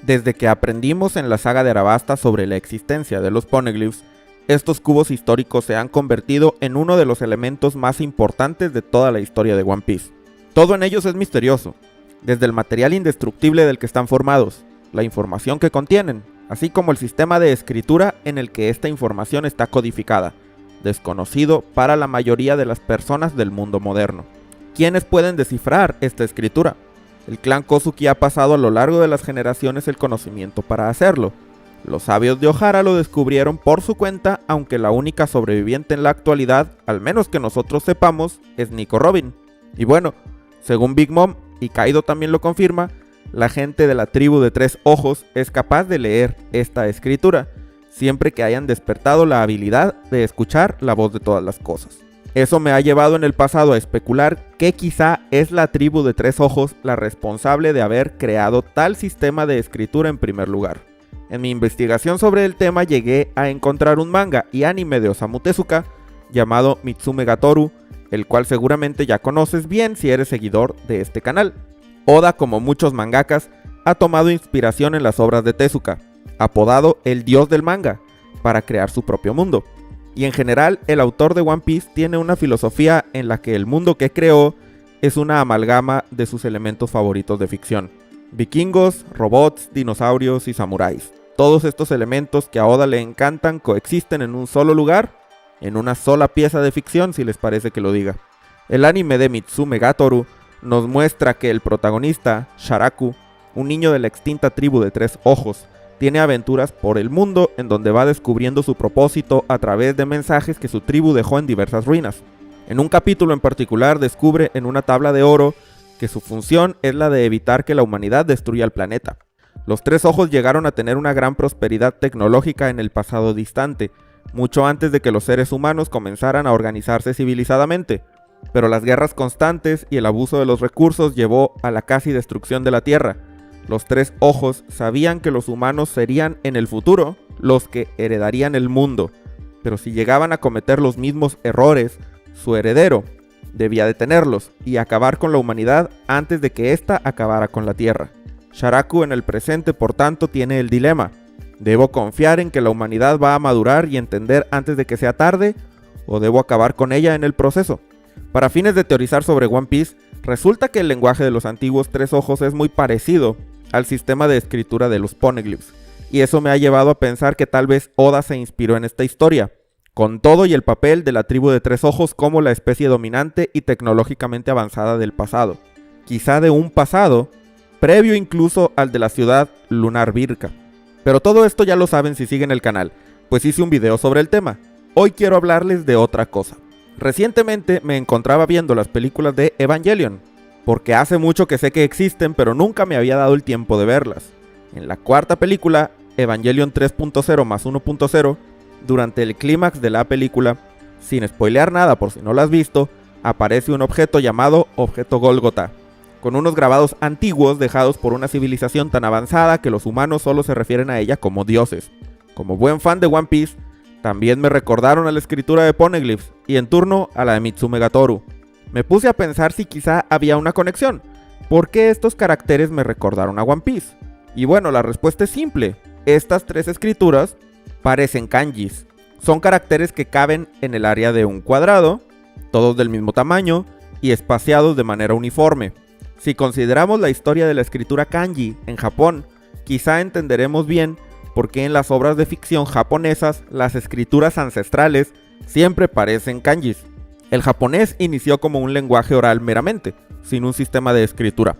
Desde que aprendimos en la saga de Arabasta sobre la existencia de los Poneglyphs, estos cubos históricos se han convertido en uno de los elementos más importantes de toda la historia de One Piece. Todo en ellos es misterioso, desde el material indestructible del que están formados, la información que contienen, así como el sistema de escritura en el que esta información está codificada, desconocido para la mayoría de las personas del mundo moderno. ¿Quiénes pueden descifrar esta escritura? El clan Kozuki ha pasado a lo largo de las generaciones el conocimiento para hacerlo. Los sabios de Ohara lo descubrieron por su cuenta, aunque la única sobreviviente en la actualidad, al menos que nosotros sepamos, es Nico Robin. Y bueno, según Big Mom, y Kaido también lo confirma, la gente de la tribu de Tres Ojos es capaz de leer esta escritura, siempre que hayan despertado la habilidad de escuchar la voz de todas las cosas. Eso me ha llevado en el pasado a especular que quizá es la tribu de Tres Ojos la responsable de haber creado tal sistema de escritura en primer lugar. En mi investigación sobre el tema llegué a encontrar un manga y anime de Osamu Tezuka llamado Mitsume ga Toru, el cual seguramente ya conoces bien si eres seguidor de este canal. Oda, como muchos mangakas, ha tomado inspiración en las obras de Tezuka, apodado el dios del manga, para crear su propio mundo. Y en general, el autor de One Piece tiene una filosofía en la que el mundo que creó es una amalgama de sus elementos favoritos de ficción: vikingos, robots, dinosaurios y samuráis. Todos estos elementos que a Oda le encantan coexisten en un solo lugar, en una sola pieza de ficción, si les parece que lo diga. El anime de Mitsume Gatoru nos muestra que el protagonista, Sharaku, un niño de la extinta tribu de 3 ojos, tiene aventuras por el mundo en donde va descubriendo su propósito a través de mensajes que su tribu dejó en diversas ruinas. En un capítulo en particular descubre en una tabla de oro que su función es la de evitar que la humanidad destruya el planeta. Los 3 ojos llegaron a tener una gran prosperidad tecnológica en el pasado distante, mucho antes de que los seres humanos comenzaran a organizarse civilizadamente, pero las guerras constantes y el abuso de los recursos llevó a la casi destrucción de la Tierra. Los 3 ojos sabían que los humanos serían en el futuro los que heredarían el mundo, pero si llegaban a cometer los mismos errores, su heredero debía detenerlos y acabar con la humanidad antes de que ésta acabara con la Tierra. Sharaku en el presente, por tanto, tiene el dilema: ¿debo confiar en que la humanidad va a madurar y entender antes de que sea tarde, o debo acabar con ella en el proceso? Para fines de teorizar sobre One Piece, resulta que el lenguaje de los antiguos 3 ojos es muy parecido al sistema de escritura de los poneglyphs, y eso me ha llevado a pensar que tal vez Oda se inspiró en esta historia, con todo y el papel de la tribu de 3 ojos como la especie dominante y tecnológicamente avanzada del pasado, quizá de un pasado previo incluso al de la ciudad lunar Birka. Pero todo esto ya lo saben si siguen el canal, pues hice un video sobre el tema. Hoy quiero hablarles de otra cosa. Recientemente me encontraba viendo las películas de Evangelion, porque hace mucho que sé que existen, pero nunca me había dado el tiempo de verlas. En la cuarta película, Evangelion 3.0 más 1.0, durante el clímax de la película, sin spoilear nada por si no lo has visto, aparece un objeto llamado Objeto Gólgota, con unos grabados antiguos dejados por una civilización tan avanzada que los humanos solo se refieren a ella como dioses. Como buen fan de One Piece, también me recordaron a la escritura de poneglyphs y en turno a la de Mitsume Gatoru. Me puse a pensar si quizá había una conexión. ¿Por qué estos caracteres me recordaron a One Piece? Y bueno, la respuesta es simple. Estas 3 escrituras parecen kanjis. Son caracteres que caben en el área de un cuadrado, todos del mismo tamaño y espaciados de manera uniforme. Si consideramos la historia de la escritura kanji en Japón, quizá entenderemos bien por qué en las obras de ficción japonesas las escrituras ancestrales siempre parecen kanjis. El japonés inició como un lenguaje oral meramente, sin un sistema de escritura.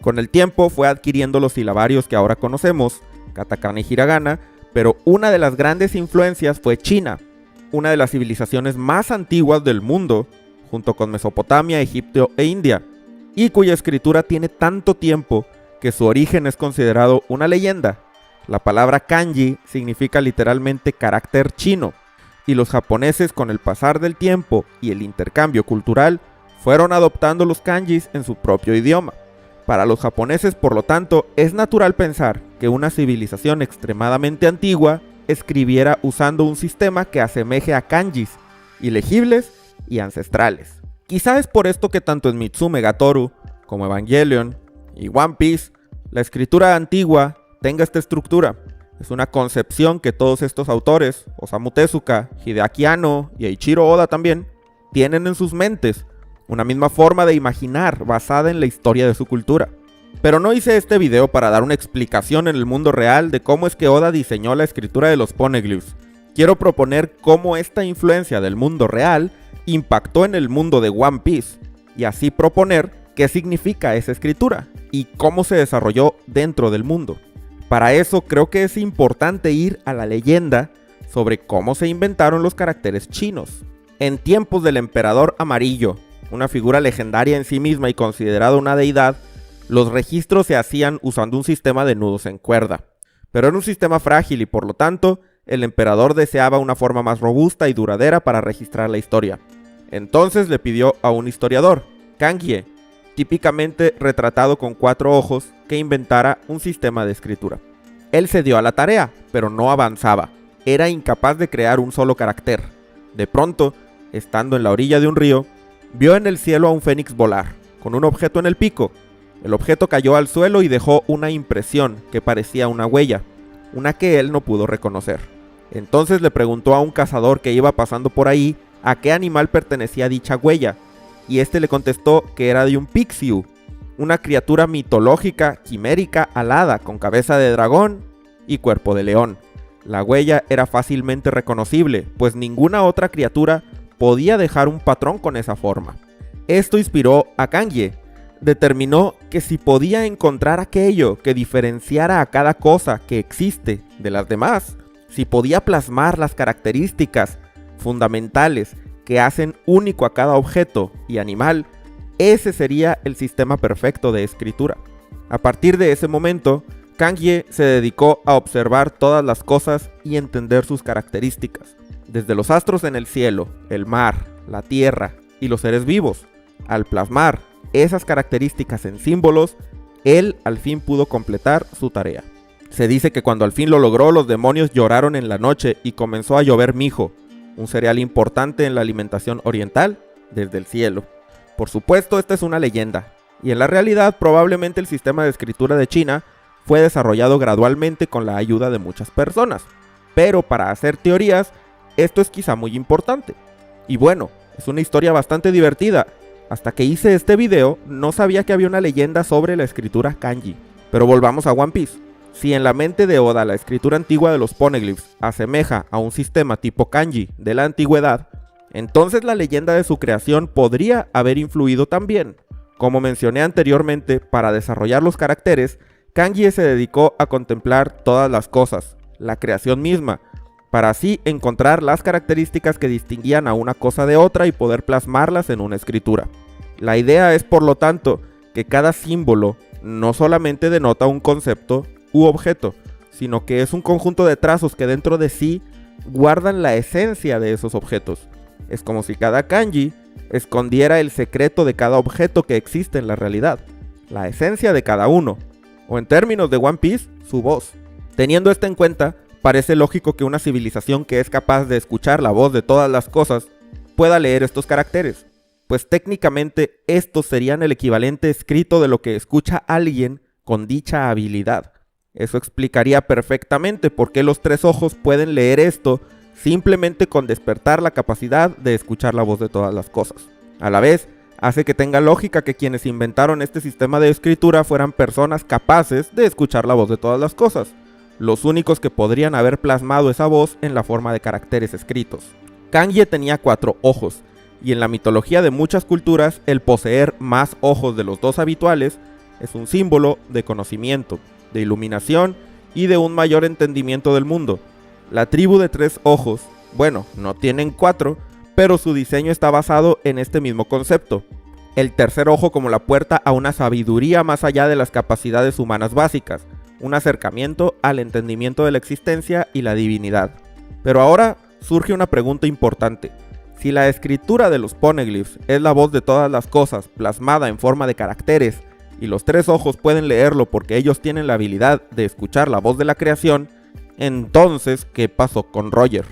Con el tiempo fue adquiriendo los silabarios que ahora conocemos, katakana y hiragana, pero una de las grandes influencias fue China, una de las civilizaciones más antiguas del mundo, junto con Mesopotamia, Egipto e India, y cuya escritura tiene tanto tiempo que su origen es considerado una leyenda. La palabra kanji significa literalmente carácter chino, y los japoneses, con el pasar del tiempo y el intercambio cultural, fueron adoptando los kanjis en su propio idioma. Para los japoneses, por lo tanto, es natural pensar que una civilización extremadamente antigua escribiera usando un sistema que asemeje a kanjis, ilegibles y ancestrales. Quizá es por esto que tanto en Mitsume Gatoru como Evangelion y One Piece, la escritura antigua tenga esta estructura. Es una concepción que todos estos autores, Osamu Tezuka, Hideaki Anno y Eiichiro Oda también, tienen en sus mentes, una misma forma de imaginar basada en la historia de su cultura. Pero no hice este video para dar una explicación en el mundo real de cómo es que Oda diseñó la escritura de los poneglyphs. Quiero proponer cómo esta influencia del mundo real impactó en el mundo de One Piece, y así proponer qué significa esa escritura y cómo se desarrolló dentro del mundo. Para eso creo que es importante ir a la leyenda sobre cómo se inventaron los caracteres chinos. En tiempos del Emperador Amarillo, una figura legendaria en sí misma y considerada una deidad, los registros se hacían usando un sistema de nudos en cuerda. Pero era un sistema frágil y por lo tanto, el emperador deseaba una forma más robusta y duradera para registrar la historia. Entonces le pidió a un historiador, Kangie, típicamente retratado con 4 ojos, que inventara un sistema de escritura. Él se dio a la tarea, pero no avanzaba. Era incapaz de crear un solo carácter. De pronto, estando en la orilla de un río, vio en el cielo a un fénix volar, con un objeto en el pico. El objeto cayó al suelo y dejó una impresión que parecía una huella, una que él no pudo reconocer. Entonces le preguntó a un cazador que iba pasando por ahí a qué animal pertenecía dicha huella, y este le contestó que era de un Pixiu, una criatura mitológica, quimérica, alada, con cabeza de dragón y cuerpo de león. La huella era fácilmente reconocible, pues ninguna otra criatura podía dejar un patrón con esa forma. Esto inspiró a Kangye. Determinó que si podía encontrar aquello que diferenciara a cada cosa que existe de las demás, si podía plasmar las características fundamentales que hacen único a cada objeto y animal, ese sería el sistema perfecto de escritura. A partir de ese momento, Kangye se dedicó a observar todas las cosas y entender sus características, desde los astros en el cielo, el mar, la tierra y los seres vivos. Al plasmar esas características en símbolos, él al fin pudo completar su tarea. Se dice que cuando al fin lo logró, los demonios lloraron en la noche y comenzó a llover mijo, un cereal importante en la alimentación oriental, desde el cielo. Por supuesto, esta es una leyenda, y en la realidad probablemente el sistema de escritura de China fue desarrollado gradualmente con la ayuda de muchas personas. Pero para hacer teorías, esto es quizá muy importante. Y bueno, es una historia bastante divertida. Hasta que hice este video, no sabía que había una leyenda sobre la escritura kanji. Pero volvamos a One Piece. Si en la mente de Oda la escritura antigua de los poneglyphs asemeja a un sistema tipo kanji de la antigüedad, entonces la leyenda de su creación podría haber influido también. Como mencioné anteriormente, para desarrollar los caracteres, Kangye se dedicó a contemplar todas las cosas, la creación misma, para así encontrar las características que distinguían a una cosa de otra y poder plasmarlas en una escritura. La idea es, por lo tanto, que cada símbolo no solamente denota un concepto u objeto, sino que es un conjunto de trazos que dentro de sí guardan la esencia de esos objetos. Es como si cada kanji escondiera el secreto de cada objeto que existe en la realidad, la esencia de cada uno, o en términos de One Piece, su voz. Teniendo esto en cuenta, parece lógico que una civilización que es capaz de escuchar la voz de todas las cosas pueda leer estos caracteres, pues técnicamente estos serían el equivalente escrito de lo que escucha alguien con dicha habilidad. Eso explicaría perfectamente por qué los tres ojos pueden leer esto simplemente con despertar la capacidad de escuchar la voz de todas las cosas. A la vez, hace que tenga lógica que quienes inventaron este sistema de escritura fueran personas capaces de escuchar la voz de todas las cosas, los únicos que podrían haber plasmado esa voz en la forma de caracteres escritos. Kangye tenía 4 ojos, y en la mitología de muchas culturas, el poseer más ojos de los 2 habituales es un símbolo de conocimiento, de iluminación y de un mayor entendimiento del mundo. La tribu de 3 ojos, bueno, no tienen 4, pero su diseño está basado en este mismo concepto. El tercer ojo como la puerta a una sabiduría más allá de las capacidades humanas básicas, un acercamiento al entendimiento de la existencia y la divinidad. Pero ahora surge una pregunta importante. Si la escritura de los poneglyphs es la voz de todas las cosas plasmada en forma de caracteres, y los 3 ojos pueden leerlo porque ellos tienen la habilidad de escuchar la voz de la creación, entonces, ¿qué pasó con Roger?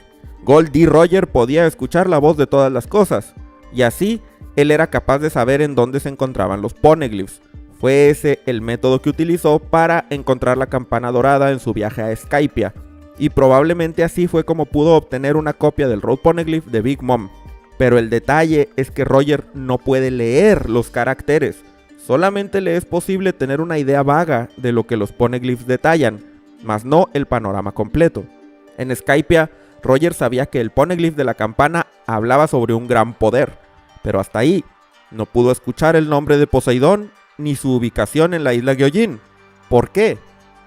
Gold D. Roger podía escuchar la voz de todas las cosas, y así él era capaz de saber en dónde se encontraban los poneglyphs. Fue ese el método que utilizó para encontrar la campana dorada en su viaje a Skypiea, y probablemente así fue como pudo obtener una copia del Road Poneglyph de Big Mom. Pero el detalle es que Roger no puede leer los caracteres, solamente le es posible tener una idea vaga de lo que los poneglyphs detallan, mas no el panorama completo. En Skypiea, Roger sabía que el poneglyph de la campana hablaba sobre un gran poder, pero hasta ahí. No pudo escuchar el nombre de Poseidón ni su ubicación en la isla Gyojin. ¿Por qué?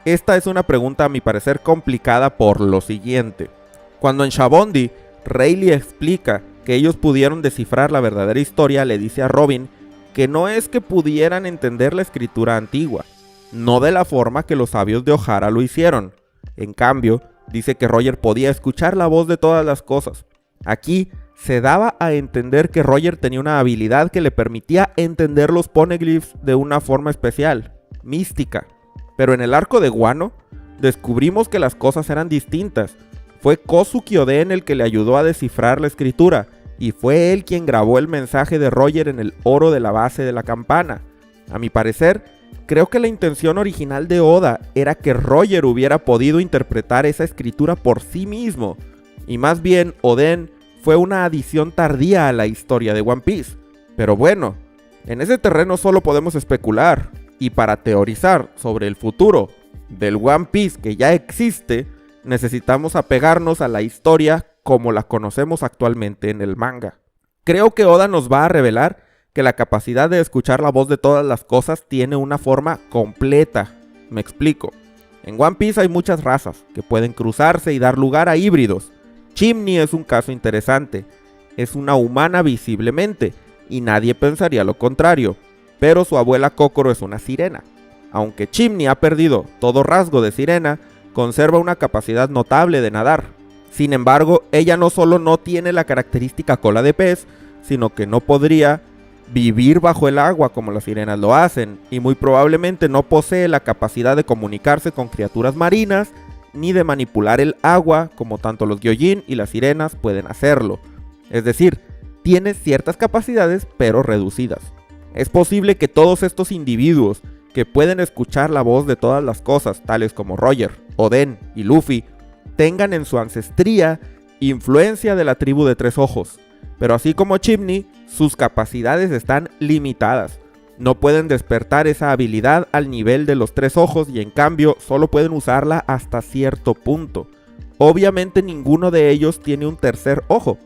Esta es una pregunta a mi parecer complicada por lo siguiente. Cuando en Shabondi, Rayleigh explica que ellos pudieron descifrar la verdadera historia, le dice a Robin que no es que pudieran entender la escritura antigua, no de la forma que los sabios de Ohara lo hicieron. En cambio, dice que Roger podía escuchar la voz de todas las cosas. Aquí se daba a entender que Roger tenía una habilidad que le permitía entender los poneglyphs de una forma especial, mística. Pero en el arco de Wano, descubrimos que las cosas eran distintas. Fue Kozuki Oden el que le ayudó a descifrar la escritura, y fue él quien grabó el mensaje de Roger en el oro de la base de la campana. A mi parecer, creo que la intención original de Oda era que Roger hubiera podido interpretar esa escritura por sí mismo, y más bien Oden fue una adición tardía a la historia de One Piece. Pero bueno, en ese terreno solo podemos especular, y para teorizar sobre el futuro del One Piece que ya existe, necesitamos apegarnos a la historia como la conocemos actualmente en el manga. Creo que Oda nos va a revelar que la capacidad de escuchar la voz de todas las cosas tiene una forma completa. Me explico. En One Piece hay muchas razas que pueden cruzarse y dar lugar a híbridos. Chimney es un caso interesante. Es una humana visiblemente, y nadie pensaría lo contrario, pero su abuela Kokoro es una sirena. Aunque Chimney ha perdido todo rasgo de sirena, conserva una capacidad notable de nadar. Sin embargo, ella no solo no tiene la característica cola de pez, sino que no podría vivir bajo el agua como las sirenas lo hacen, y muy probablemente no posee la capacidad de comunicarse con criaturas marinas, ni de manipular el agua como tanto los Gyojin y las sirenas pueden hacerlo. Es decir, tiene ciertas capacidades pero reducidas. Es posible que todos estos individuos que pueden escuchar la voz de todas las cosas, tales como Roger, Oden y Luffy, tengan en su ancestría influencia de la tribu de tres ojos, pero así como Chimney, sus capacidades están limitadas. No pueden despertar esa habilidad al nivel de los tres ojos y en cambio solo pueden usarla hasta cierto punto. Obviamente ninguno de ellos tiene un tercer ojo,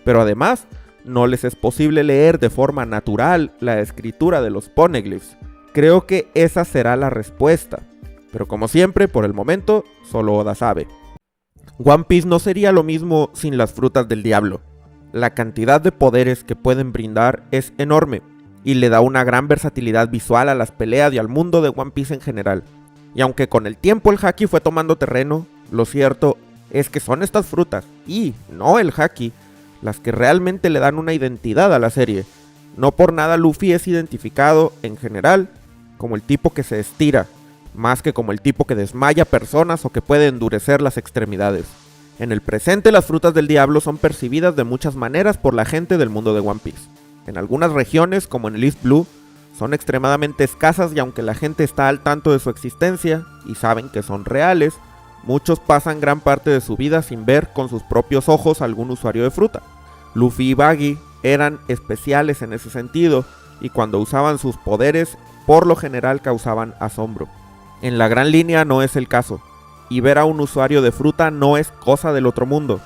pero además no les es posible leer de forma natural la escritura de los poneglyphs. Creo que esa será la respuesta, pero como siempre, por el momento, solo Oda sabe. One Piece no sería lo mismo sin las frutas del diablo. La cantidad de poderes que pueden brindar es enorme y le da una gran versatilidad visual a las peleas y al mundo de One Piece en general. Y aunque con el tiempo el haki fue tomando terreno, lo cierto es que son estas frutas, y no el haki, las que realmente le dan una identidad a la serie. No por nada Luffy es identificado, en general, como el tipo que se estira, más que como el tipo que desmaya personas o que puede endurecer las extremidades. En el presente, las frutas del diablo son percibidas de muchas maneras por la gente del mundo de One Piece. En algunas regiones, como en el East Blue, son extremadamente escasas y aunque la gente está al tanto de su existencia y saben que son reales, muchos pasan gran parte de su vida sin ver con sus propios ojos algún usuario de fruta. Luffy y Buggy eran especiales en ese sentido y cuando usaban sus poderes, por lo general causaban asombro. En la gran línea no es el caso, y ver a un usuario de fruta no es cosa del otro mundo.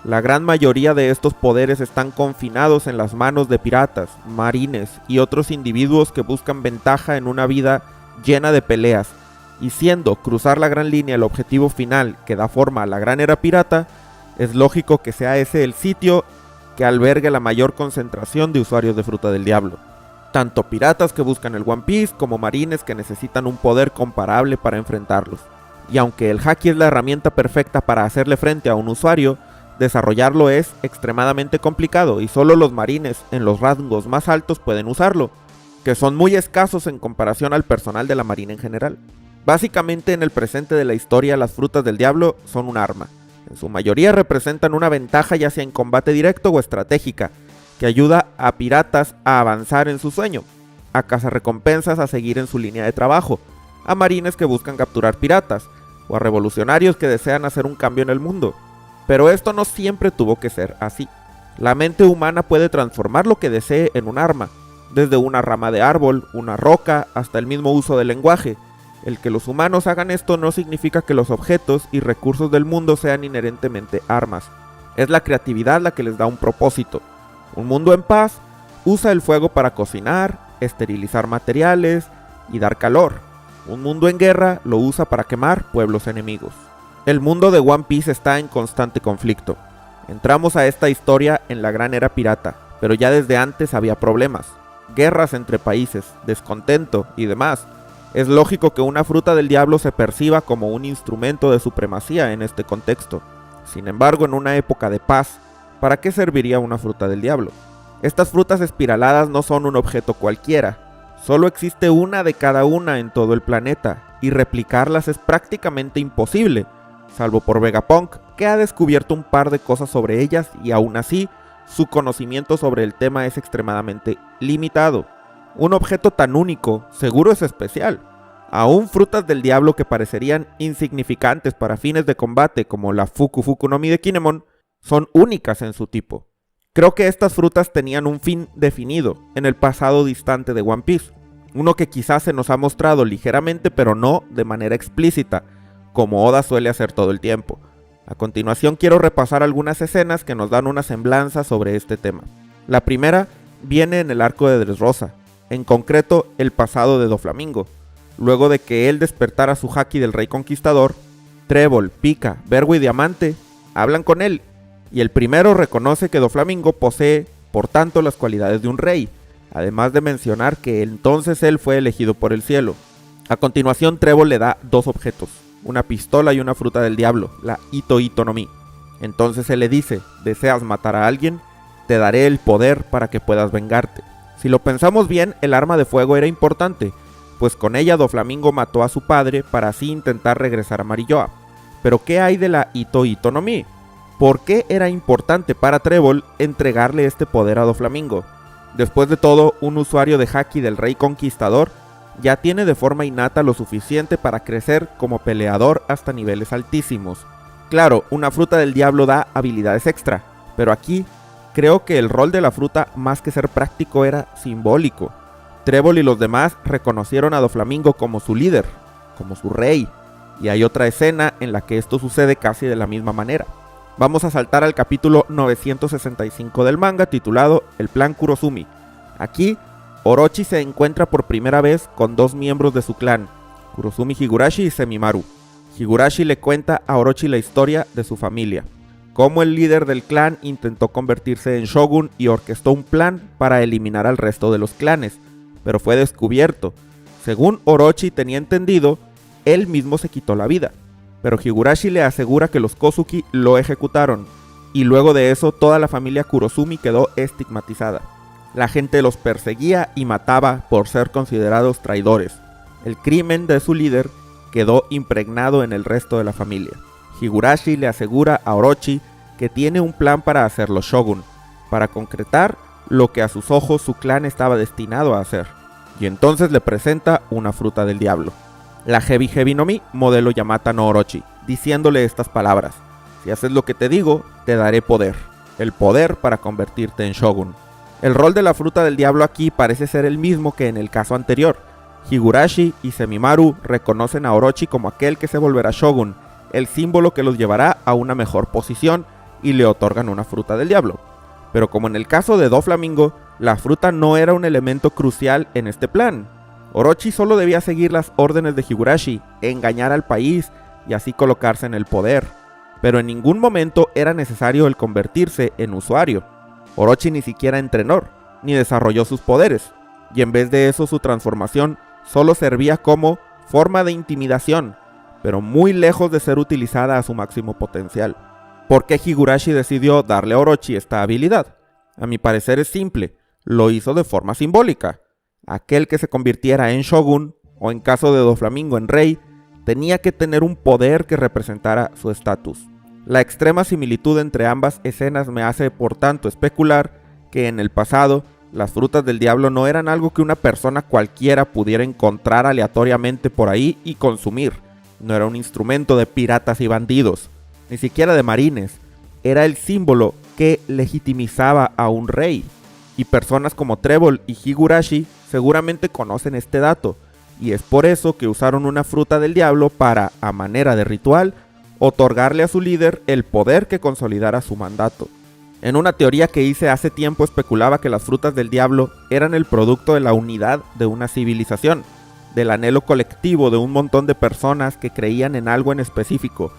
La gran mayoría de estos poderes están confinados en las manos de piratas, marines y otros individuos que buscan ventaja en una vida llena de peleas, y siendo cruzar la gran línea el objetivo final que da forma a la gran era pirata, es lógico que sea ese el sitio que albergue la mayor concentración de usuarios de fruta del diablo. Tanto piratas que buscan el One Piece como marines que necesitan un poder comparable para enfrentarlos. Y aunque el haki es la herramienta perfecta para hacerle frente a un usuario, desarrollarlo es extremadamente complicado y solo los marines en los rangos más altos pueden usarlo, que son muy escasos en comparación al personal de la marina en general. Básicamente en el presente de la historia las frutas del diablo son un arma. En su mayoría representan una ventaja ya sea en combate directo o estratégica, que ayuda a piratas a avanzar en su sueño, a cazarrecompensas a seguir en su línea de trabajo, a marines que buscan capturar piratas, o a revolucionarios que desean hacer un cambio en el mundo. Pero esto no siempre tuvo que ser así. La mente humana puede transformar lo que desee en un arma, desde una rama de árbol, una roca, hasta el mismo uso del lenguaje. El que los humanos hagan esto no significa que los objetos y recursos del mundo sean inherentemente armas. Es la creatividad la que les da un propósito. Un mundo en paz usa el fuego para cocinar, esterilizar materiales y dar calor. Un mundo en guerra lo usa para quemar pueblos enemigos. El mundo de One Piece está en constante conflicto. Entramos a esta historia en la gran era pirata, pero ya desde antes había problemas, guerras entre países, descontento y demás. Es lógico que una fruta del diablo se perciba como un instrumento de supremacía en este contexto. Sin embargo, en una época de paz, ¿para qué serviría una fruta del diablo? Estas frutas espiraladas no son un objeto cualquiera. Solo existe una de cada una en todo el planeta, y replicarlas es prácticamente imposible, salvo por Vegapunk, que ha descubierto un par de cosas sobre ellas y aún así, su conocimiento sobre el tema es extremadamente limitado. Un objeto tan único seguro es especial. Aún frutas del diablo que parecerían insignificantes para fines de combate, como la Fuku Fuku no Mi de Kinemon, son únicas en su tipo. Creo que estas frutas tenían un fin definido en el pasado distante de One Piece, uno que quizás se nos ha mostrado ligeramente pero no de manera explícita, como Oda suele hacer todo el tiempo. A continuación quiero repasar algunas escenas que nos dan una semblanza sobre este tema. La primera viene en el arco de Dressrosa, en concreto el pasado de Doflamingo. Luego de que él despertara su haki del Rey Conquistador, Trébol, Pika, Vergo y Diamante hablan con él, y el primero reconoce que Doflamingo posee, por tanto, las cualidades de un rey, además de mencionar que entonces él fue elegido por el cielo. A continuación, Trébol le da dos objetos, una pistola y una fruta del diablo, la Ito Ito no Mi. Entonces él le dice: ¿deseas matar a alguien? Te daré el poder para que puedas vengarte. Si lo pensamos bien, el arma de fuego era importante, pues con ella Doflamingo mató a su padre para así intentar regresar a Marilloa. Pero ¿qué hay de la Ito Ito no Mi? ¿Por qué era importante para Trébol entregarle este poder a Doflamingo? Después de todo, un usuario de haki del Rey Conquistador ya tiene de forma innata lo suficiente para crecer como peleador hasta niveles altísimos. Claro, una fruta del diablo da habilidades extra, pero aquí creo que el rol de la fruta, más que ser práctico, era simbólico. Trébol y los demás reconocieron a Doflamingo como su líder, como su rey, y hay otra escena en la que esto sucede casi de la misma manera. Vamos a saltar al capítulo 965 del manga, titulado El Plan Kurosumi. Aquí, Orochi se encuentra por primera vez con dos miembros de su clan, Kurosumi Higurashi y Semimaru. Higurashi le cuenta a Orochi la historia de su familia, cómo el líder del clan intentó convertirse en shogun y orquestó un plan para eliminar al resto de los clanes, pero fue descubierto. Según Orochi tenía entendido, él mismo se quitó la vida, pero Higurashi le asegura que los Kozuki lo ejecutaron, y luego de eso toda la familia Kurosumi quedó estigmatizada. La gente los perseguía y mataba por ser considerados traidores. El crimen de su líder quedó impregnado en el resto de la familia. Higurashi le asegura a Orochi que tiene un plan para hacerlo shogun, para concretar lo que a sus ojos su clan estaba destinado a hacer, y entonces le presenta una fruta del diablo, la Heavy Heavy no Mi modelo Yamata no Orochi, diciéndole estas palabras: si haces lo que te digo, te daré poder, el poder para convertirte en shogun. El rol de la fruta del diablo aquí parece ser el mismo que en el caso anterior. Higurashi y Semimaru reconocen a Orochi como aquel que se volverá shogun, el símbolo que los llevará a una mejor posición, y le otorgan una fruta del diablo. Pero como en el caso de Doflamingo, la fruta no era un elemento crucial en este plan. Orochi solo debía seguir las órdenes de Higurashi, engañar al país y así colocarse en el poder, pero en ningún momento era necesario el convertirse en usuario. Orochi ni siquiera entrenó, ni desarrolló sus poderes, y en vez de eso su transformación solo servía como forma de intimidación, pero muy lejos de ser utilizada a su máximo potencial. ¿Por qué Higurashi decidió darle a Orochi esta habilidad? A mi parecer es simple, lo hizo de forma simbólica. Aquel que se convirtiera en shogun, o en caso de Doflamingo en rey, tenía que tener un poder que representara su estatus. La extrema similitud entre ambas escenas me hace, por tanto, especular que en el pasado, las frutas del diablo no eran algo que una persona cualquiera pudiera encontrar aleatoriamente por ahí y consumir. No era un instrumento de piratas y bandidos, ni siquiera de marines. Era el símbolo que legitimizaba a un rey. Y personas como Trébol y Higurashi seguramente conocen este dato, y es por eso que usaron una fruta del diablo para, a manera de ritual, otorgarle a su líder el poder que consolidara su mandato. En una teoría que hice hace tiempo especulaba que las frutas del diablo eran el producto de la unidad de una civilización, del anhelo colectivo de un montón de personas que creían en algo en específico,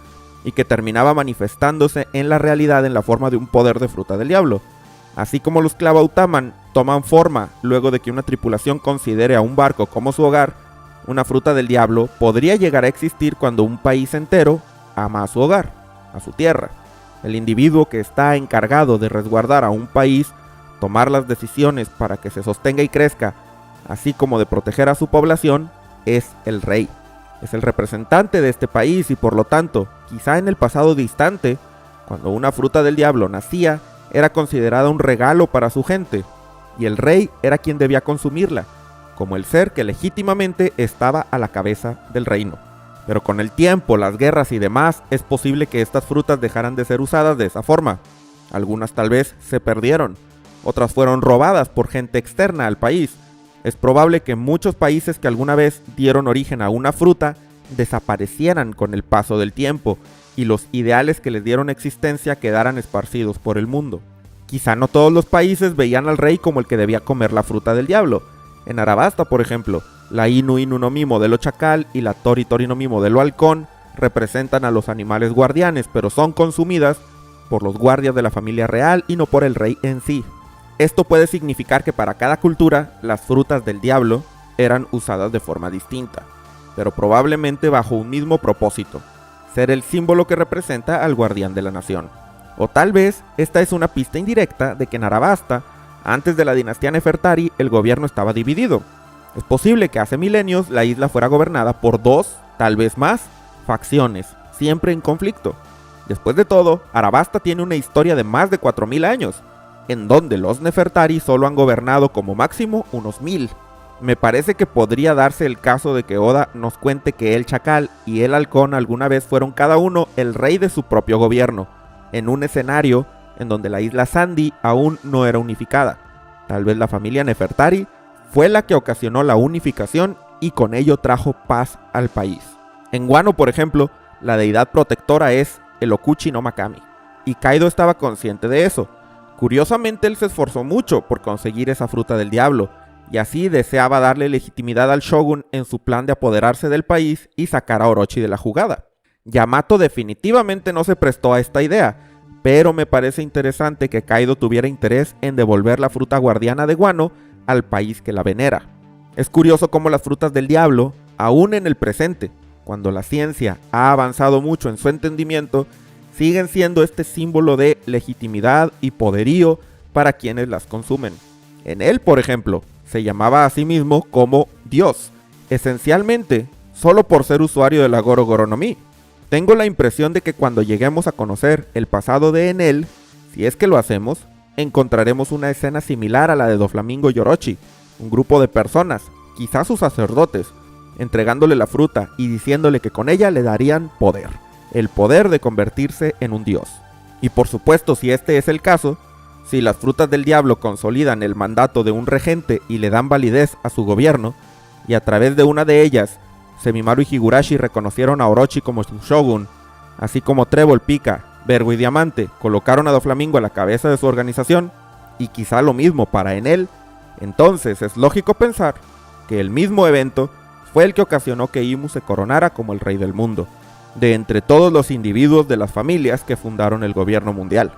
y que terminaba manifestándose en la realidad en la forma de un poder de fruta del diablo. Así como los Clavautaman toman forma luego de que una tripulación considere a un barco como su hogar, una fruta del diablo podría llegar a existir cuando un país entero ama a su hogar, a su tierra. El individuo que está encargado de resguardar a un país, tomar las decisiones para que se sostenga y crezca, así como de proteger a su población, es el rey. Es el representante de este país y por lo tanto, quizá en el pasado distante, cuando una fruta del diablo nacía, era considerada un regalo para su gente, y el rey era quien debía consumirla, como el ser que legítimamente estaba a la cabeza del reino. Pero con el tiempo, las guerras y demás, es posible que estas frutas dejaran de ser usadas de esa forma. Algunas tal vez se perdieron, otras fueron robadas por gente externa al país. Es probable que muchos países que alguna vez dieron origen a una fruta desaparecieran con el paso del tiempo y los ideales que les dieron existencia quedaran esparcidos por el mundo. Quizá no todos los países veían al rey como el que debía comer la fruta del diablo. En Arabasta, por ejemplo, la Inu Inu no Mi modelo chacal y la Tori Tori no Mi modelo halcón representan a los animales guardianes, pero son consumidas por los guardias de la familia real y no por el rey en sí. Esto puede significar que para cada cultura las frutas del diablo eran usadas de forma distinta, pero probablemente bajo un mismo propósito: ser el símbolo que representa al guardián de la nación. O tal vez esta es una pista indirecta de que en Arabasta, antes de la dinastía Nefertari, el gobierno estaba dividido. Es posible que hace milenios la isla fuera gobernada por dos, tal vez más, facciones, siempre en conflicto. Después de todo, Arabasta tiene una historia de más de 4000 años, en donde los Nefertari solo han gobernado como máximo unos 1000. Me parece que podría darse el caso de que Oda nos cuente que el chacal y el halcón alguna vez fueron cada uno el rey de su propio gobierno, en un escenario en donde la isla Sandy aún no era unificada. Tal vez la familia Nefertari fue la que ocasionó la unificación y con ello trajo paz al país. En Wano, por ejemplo, la deidad protectora es el Okuchi no Makami, y Kaido estaba consciente de eso. Curiosamente, él se esforzó mucho por conseguir esa fruta del diablo, y así deseaba darle legitimidad al shogun en su plan de apoderarse del país y sacar a Orochi de la jugada. Yamato definitivamente no se prestó a esta idea, pero me parece interesante que Kaido tuviera interés en devolver la fruta guardiana de Wano al país que la venera. Es curioso cómo las frutas del diablo, aún en el presente, cuando la ciencia ha avanzado mucho en su entendimiento, siguen siendo este símbolo de legitimidad y poderío para quienes las consumen. En él, por ejemplo, se llamaba a sí mismo como Dios, esencialmente solo por ser usuario de la Goro Goro no Mi. Tengo la impresión de que cuando lleguemos a conocer el pasado de Enel, si es que lo hacemos, encontraremos una escena similar a la de Doflamingo y Orochi, un grupo de personas, quizás sus sacerdotes, entregándole la fruta y diciéndole que con ella le darían poder, el poder de convertirse en un dios. Y por supuesto, si este es el caso, si las frutas del diablo consolidan el mandato de un regente y le dan validez a su gobierno, y a través de una de ellas, Semimaru y Higurashi reconocieron a Orochi como su shogun, así como Trébol, Pika, Vergo y Diamante colocaron a Doflamingo a la cabeza de su organización, y quizá lo mismo para Enel, entonces es lógico pensar que el mismo evento fue el que ocasionó que Imu se coronara como el rey del mundo, de entre todos los individuos de las familias que fundaron el gobierno mundial.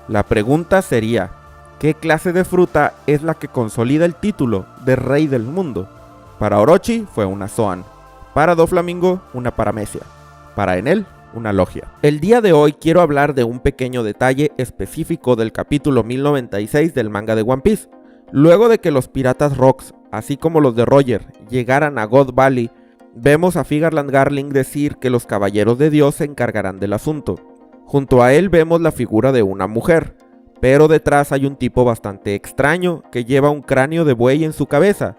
La pregunta sería, ¿qué clase de fruta es la que consolida el título de rey del mundo? Para Orochi fue una Zoan, para Doflamingo una Paramecia, para Enel una Logia. El día de hoy quiero hablar de un pequeño detalle específico del capítulo 1096 del manga de One Piece. Luego de que los piratas Rocks, así como los de Roger, llegaran a God Valley, vemos a Figarland Garling decir que los caballeros de Dios se encargarán del asunto. Junto a él vemos la figura de una mujer, pero detrás hay un tipo bastante extraño que lleva un cráneo de buey en su cabeza.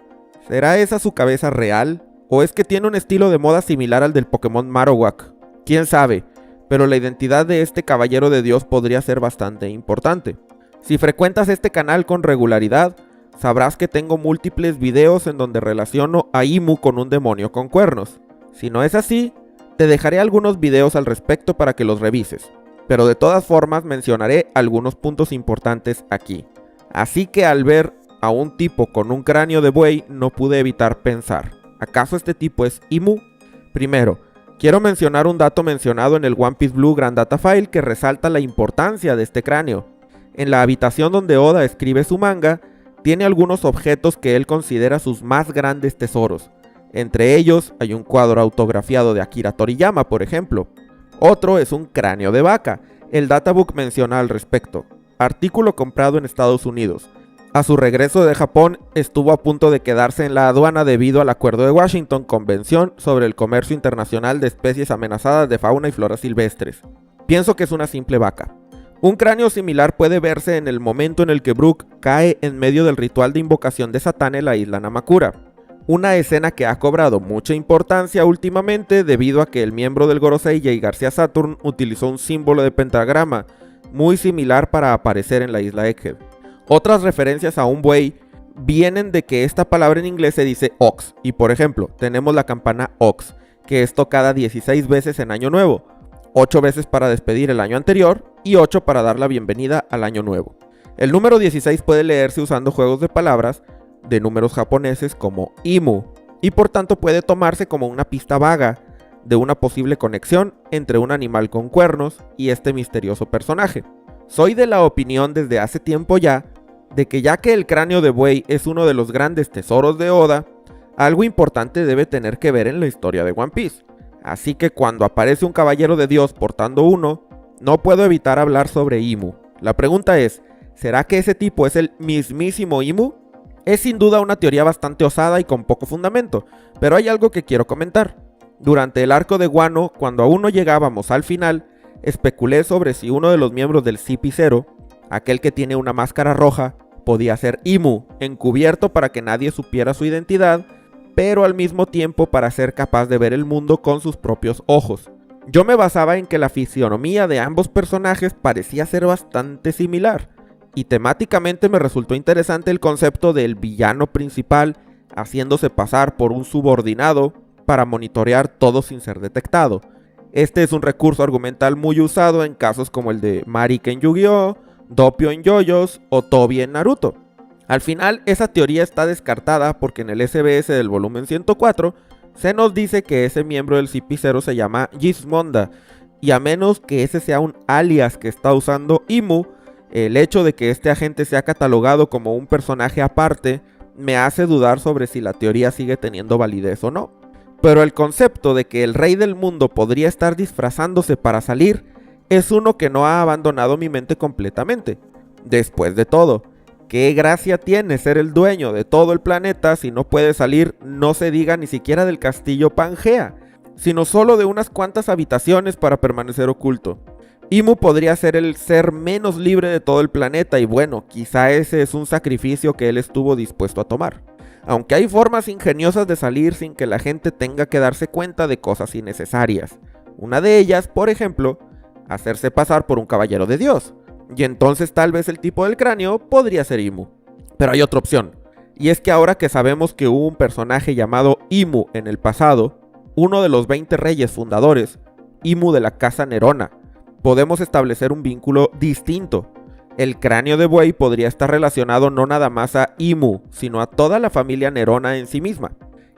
¿Será esa su cabeza real? ¿O es que tiene un estilo de moda similar al del Pokémon Marowak? Quién sabe, pero la identidad de este caballero de Dios podría ser bastante importante. Si frecuentas este canal con regularidad, sabrás que tengo múltiples videos en donde relaciono a Imu con un demonio con cuernos. Si no es así, te dejaré algunos videos al respecto para que los revises, pero de todas formas mencionaré algunos puntos importantes aquí. Así que al ver a un tipo con un cráneo de buey no pude evitar pensar, ¿acaso este tipo es Imu? Primero, quiero mencionar un dato mencionado en el One Piece Blue Grand Data File que resalta la importancia de este cráneo. En la habitación donde Oda escribe su manga, tiene algunos objetos que él considera sus más grandes tesoros. Entre ellos hay un cuadro autografiado de Akira Toriyama, por ejemplo. Otro es un cráneo de vaca. El databook menciona al respecto. Artículo comprado en Estados Unidos. A su regreso de Japón, estuvo a punto de quedarse en la aduana debido al Acuerdo de Washington, Convención sobre el Comercio Internacional de Especies Amenazadas de Fauna y Flora Silvestres. Pienso que es una simple vaca. Un cráneo similar puede verse en el momento en el que Brook cae en medio del ritual de invocación de Satán en la isla Namakura. Una escena que ha cobrado mucha importancia últimamente debido a que el miembro del Gorosei, Jay García Saturn, utilizó un símbolo de pentagrama muy similar para aparecer en la isla Egghead. Otras referencias a un buey vienen de que esta palabra en inglés se dice ox, y por ejemplo, tenemos la campana ox, que es tocada 16 veces en Año Nuevo, 8 veces para despedir el año anterior y 8 para dar la bienvenida al año nuevo. El número 16 puede leerse usando juegos de palabras de números japoneses como Imu, y por tanto puede tomarse como una pista vaga de una posible conexión entre un animal con cuernos y este misterioso personaje. Soy de la opinión desde hace tiempo ya de que ya que el cráneo de buey es uno de los grandes tesoros de Oda, algo importante debe tener que ver en la historia de One Piece. Así que cuando aparece un caballero de Dios portando uno, no puedo evitar hablar sobre Imu. La pregunta es, ¿será que ese tipo es el mismísimo Imu? Es sin duda una teoría bastante osada y con poco fundamento, pero hay algo que quiero comentar. Durante el arco de Wano, cuando aún no llegábamos al final, especulé sobre si uno de los miembros del CP0, aquel que tiene una máscara roja, podía ser Imu, encubierto para que nadie supiera su identidad, pero al mismo tiempo para ser capaz de ver el mundo con sus propios ojos. Yo me basaba en que la fisionomía de ambos personajes parecía ser bastante similar, y temáticamente me resultó interesante el concepto del villano principal haciéndose pasar por un subordinado para monitorear todo sin ser detectado. Este es un recurso argumental muy usado en casos como el de Marika en Yu-Gi-Oh!, Doppio en JoJo's o Tobi en Naruto. Al final, esa teoría está descartada porque en el SBS del volumen 104 se nos dice que ese miembro del CP0 se llama Gizmonda, y a menos que ese sea un alias que está usando Imu, el hecho de que este agente sea catalogado como un personaje aparte me hace dudar sobre si la teoría sigue teniendo validez o no. Pero el concepto de que el rey del mundo podría estar disfrazándose para salir es uno que no ha abandonado mi mente completamente. Después de todo, ¿qué gracia tiene ser el dueño de todo el planeta si no puede salir, no se diga ni siquiera del castillo Pangea, sino solo de unas cuantas habitaciones para permanecer oculto? Imu podría ser el ser menos libre de todo el planeta y bueno, quizá ese es un sacrificio que él estuvo dispuesto a tomar. Aunque hay formas ingeniosas de salir sin que la gente tenga que darse cuenta de cosas innecesarias. Una de ellas, por ejemplo, hacerse pasar por un caballero de Dios. Y entonces tal vez el tipo del cráneo podría ser Imu. Pero hay otra opción. Y es que ahora que sabemos que hubo un personaje llamado Imu en el pasado, uno de los 20 reyes fundadores, Imu de la casa Nerona, podemos establecer un vínculo distinto. El cráneo de buey podría estar relacionado no nada más a Imu, sino a toda la familia Nerona en sí misma.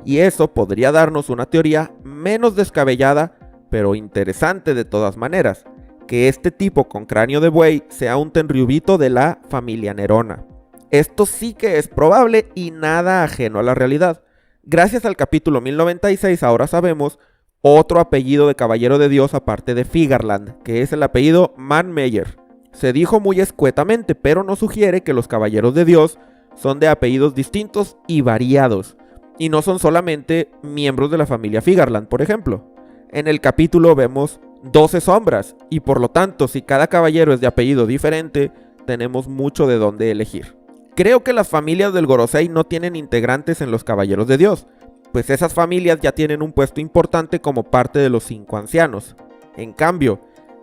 Y eso podría darnos una teoría menos descabellada, pero interesante de todas maneras, que este tipo con cráneo de buey sea un Tenryubito de la familia Nerona. Esto sí que es probable y nada ajeno a la realidad. Gracias al capítulo 1096 ahora sabemos otro apellido de caballero de Dios aparte de Figarland, que es el apellido Manmeyer. Se dijo muy escuetamente, pero nos sugiere que los caballeros de Dios son de apellidos distintos y variados, y no son solamente miembros de la familia Figarland, por ejemplo. En el capítulo vemos 12 sombras, y por lo tanto, si cada caballero es de apellido diferente, tenemos mucho de dónde elegir. Creo que las familias del Gorosei no tienen integrantes en los caballeros de Dios, pues esas familias ya tienen un puesto importante como parte de los 5 ancianos. En cambio,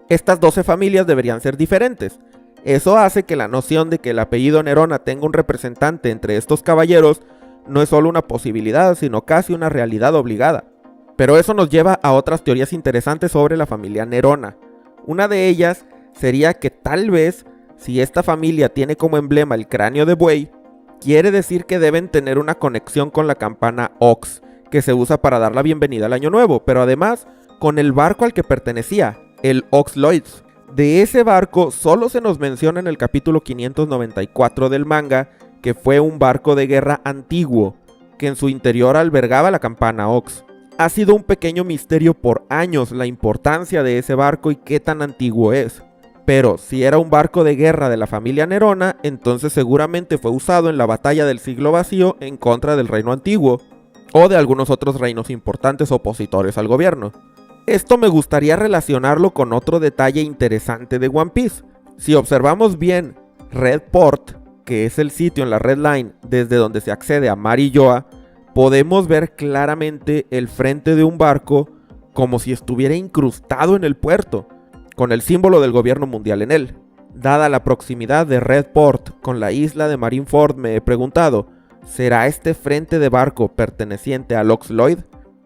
estas 12 familias deberían ser diferentes. Eso hace que la noción de que el apellido Nerona tenga un representante entre estos caballeros no es solo una posibilidad, sino casi una realidad obligada. Pero eso nos lleva a otras teorías interesantes sobre la familia Nerona. Una de ellas sería que tal vez, si esta familia tiene como emblema el cráneo de buey, quiere decir que deben tener una conexión con la campana Ox, que se usa para dar la bienvenida al año nuevo, pero además con el barco al que pertenecía, el Oxloids. De ese barco solo se nos menciona en el capítulo 594 del manga que fue un barco de guerra antiguo, que en su interior albergaba la campana Ox. Ha sido un pequeño misterio por años la importancia de ese barco y qué tan antiguo es. Pero si era un barco de guerra de la familia Nerona, entonces seguramente fue usado en la batalla del siglo vacío en contra del reino antiguo, o de algunos otros reinos importantes opositores al gobierno. Esto me gustaría relacionarlo con otro detalle interesante de One Piece. Si observamos bien Red Port, que es el sitio en la Red Line desde donde se accede a Marilloa, podemos ver claramente el frente de un barco como si estuviera incrustado en el puerto, con el símbolo del gobierno mundial en él. Dada la proximidad de Red Port con la isla de Marineford, me he preguntado, ¿será este frente de barco perteneciente a Loch Lloyd?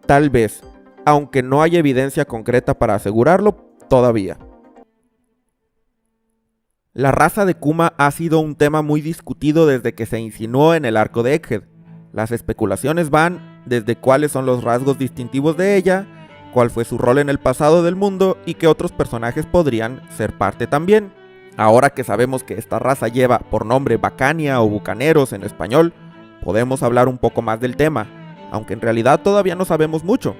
Tal vez, aunque no hay evidencia concreta para asegurarlo todavía. La raza de Kuma ha sido un tema muy discutido desde que se insinuó en el arco de Egghead. Las especulaciones van desde cuáles son los rasgos distintivos de ella, cuál fue su rol en el pasado del mundo y qué otros personajes podrían ser parte también. Ahora que sabemos que esta raza lleva por nombre Bacania o Bucaneros en español, podemos hablar un poco más del tema, aunque en realidad todavía no sabemos mucho.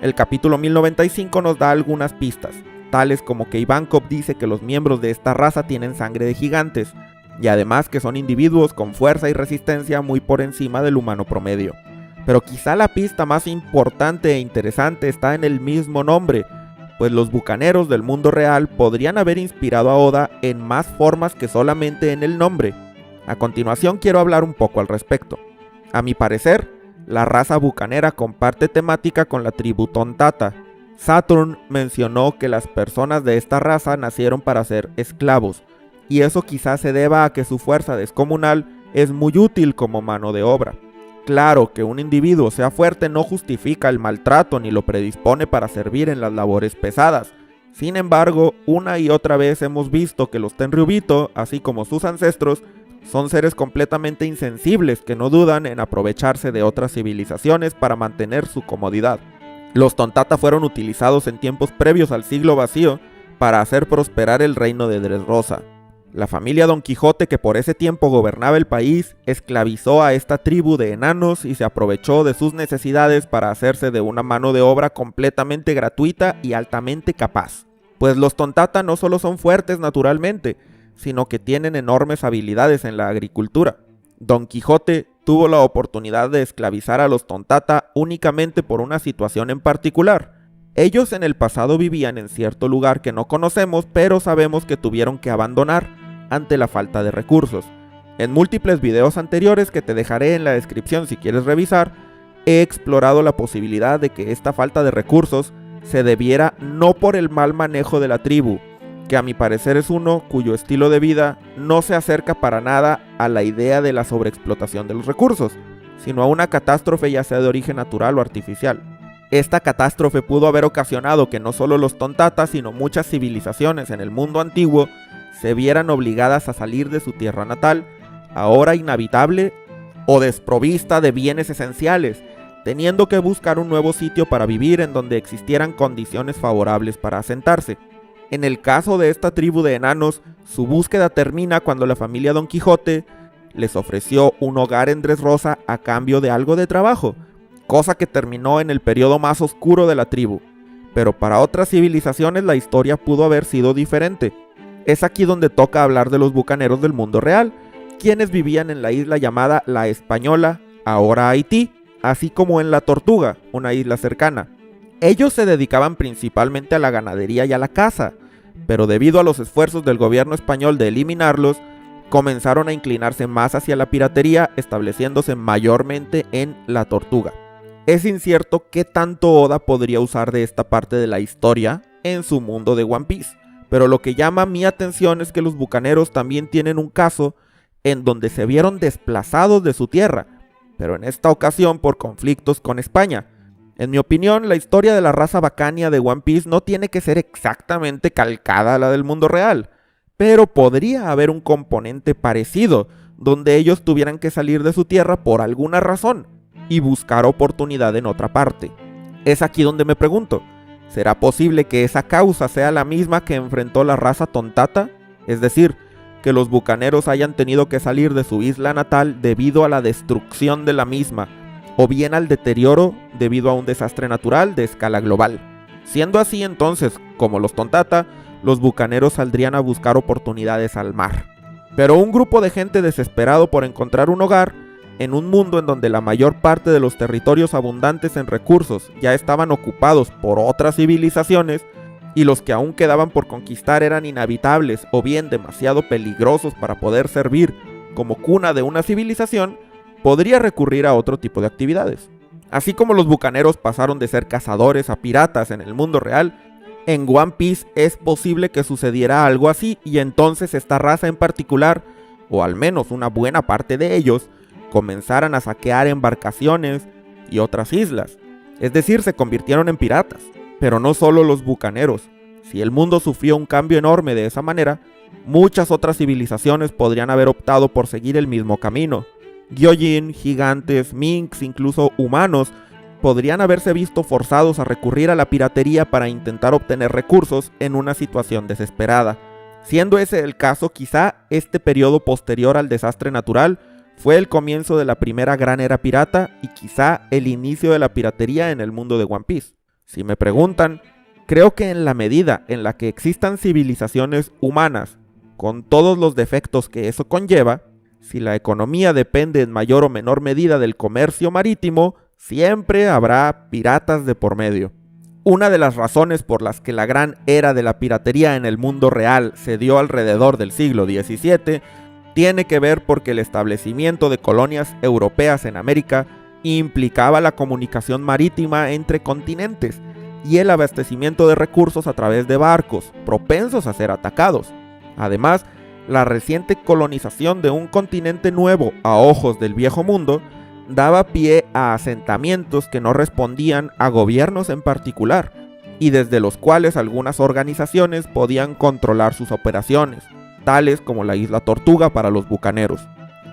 El capítulo 1095 nos da algunas pistas, tales como que Ivankov dice que los miembros de esta raza tienen sangre de gigantes, y además que son individuos con fuerza y resistencia muy por encima del humano promedio. Pero quizá la pista más importante e interesante está en el mismo nombre, pues los bucaneros del mundo real podrían haber inspirado a Oda en más formas que solamente en el nombre. A continuación quiero hablar un poco al respecto. A mi parecer, la raza bucanera comparte temática con la tribu Tontata. Saturn mencionó que las personas de esta raza nacieron para ser esclavos, y eso quizás se deba a que su fuerza descomunal es muy útil como mano de obra. Claro que un individuo sea fuerte no justifica el maltrato ni lo predispone para servir en las labores pesadas. Sin embargo, una y otra vez hemos visto que los Tenryubito, así como sus ancestros, son seres completamente insensibles que no dudan en aprovecharse de otras civilizaciones para mantener su comodidad. Los Tontata fueron utilizados en tiempos previos al siglo vacío para hacer prosperar el reino de Dressrosa. La familia Don Quijote, que por ese tiempo gobernaba el país, esclavizó a esta tribu de enanos y se aprovechó de sus necesidades para hacerse de una mano de obra completamente gratuita y altamente capaz. Pues los Tontata no solo son fuertes naturalmente, sino que tienen enormes habilidades en la agricultura. Don Quijote tuvo la oportunidad de esclavizar a los Tontata únicamente por una situación en particular. Ellos en el pasado vivían en cierto lugar que no conocemos, pero sabemos que tuvieron que abandonar ante la falta de recursos. En múltiples videos anteriores que te dejaré en la descripción si quieres revisar, he explorado la posibilidad de que esta falta de recursos se debiera no por el mal manejo de la tribu, que a mi parecer es uno cuyo estilo de vida no se acerca para nada a la idea de la sobreexplotación de los recursos, sino a una catástrofe ya sea de origen natural o artificial. Esta catástrofe pudo haber ocasionado que no solo los Tontata, sino muchas civilizaciones en el mundo antiguo se vieran obligadas a salir de su tierra natal, ahora inhabitable o desprovista de bienes esenciales, teniendo que buscar un nuevo sitio para vivir en donde existieran condiciones favorables para asentarse. En el caso de esta tribu de enanos, su búsqueda termina cuando la familia Don Quijote les ofreció un hogar en Dressrosa a cambio de algo de trabajo, cosa que terminó en el periodo más oscuro de la tribu. Pero para otras civilizaciones la historia pudo haber sido diferente. Es aquí donde toca hablar de los bucaneros del mundo real, quienes vivían en la isla llamada La Española, ahora Haití, así como en La Tortuga, una isla cercana. Ellos se dedicaban principalmente a la ganadería y a la caza, pero debido a los esfuerzos del gobierno español de eliminarlos, comenzaron a inclinarse más hacia la piratería, estableciéndose mayormente en La Tortuga. Es incierto qué tanto Oda podría usar de esta parte de la historia en su mundo de One Piece, pero lo que llama mi atención es que los bucaneros también tienen un caso en donde se vieron desplazados de su tierra, pero en esta ocasión por conflictos con España. En mi opinión, la historia de la raza Bacania de One Piece no tiene que ser exactamente calcada a la del mundo real, pero podría haber un componente parecido, donde ellos tuvieran que salir de su tierra por alguna razón y buscar oportunidad en otra parte. Es aquí donde me pregunto, ¿será posible que esa causa sea la misma que enfrentó la raza Tontata? Es decir, que los bucaneros hayan tenido que salir de su isla natal debido a la destrucción de la misma, o bien al deterioro debido a un desastre natural de escala global. Siendo así entonces, como los Tontata, los bucaneros saldrían a buscar oportunidades al mar. Pero un grupo de gente desesperado por encontrar un hogar, en un mundo en donde la mayor parte de los territorios abundantes en recursos ya estaban ocupados por otras civilizaciones, y los que aún quedaban por conquistar eran inhabitables o bien demasiado peligrosos para poder servir como cuna de una civilización, podría recurrir a otro tipo de actividades. Así como los bucaneros pasaron de ser cazadores a piratas en el mundo real, en One Piece es posible que sucediera algo así y entonces esta raza en particular, o al menos una buena parte de ellos, comenzaran a saquear embarcaciones y otras islas. Es decir, se convirtieron en piratas. Pero no solo los bucaneros. Si el mundo sufrió un cambio enorme de esa manera, muchas otras civilizaciones podrían haber optado por seguir el mismo camino. Gyojin, gigantes, minks, incluso humanos, podrían haberse visto forzados a recurrir a la piratería para intentar obtener recursos en una situación desesperada. Siendo ese el caso, quizá este periodo posterior al desastre natural fue el comienzo de la primera gran era pirata y quizá el inicio de la piratería en el mundo de One Piece. Si me preguntan, creo que en la medida en la que existan civilizaciones humanas con todos los defectos que eso conlleva, si la economía depende en mayor o menor medida del comercio marítimo, siempre habrá piratas de por medio. Una de las razones por las que la gran era de la piratería en el mundo real se dio alrededor del siglo XVII tiene que ver porque el establecimiento de colonias europeas en América implicaba la comunicación marítima entre continentes y el abastecimiento de recursos a través de barcos, propensos a ser atacados. Además, la reciente colonización de un continente nuevo a ojos del viejo mundo daba pie a asentamientos que no respondían a gobiernos en particular, y desde los cuales algunas organizaciones podían controlar sus operaciones, tales como la Isla Tortuga para los bucaneros.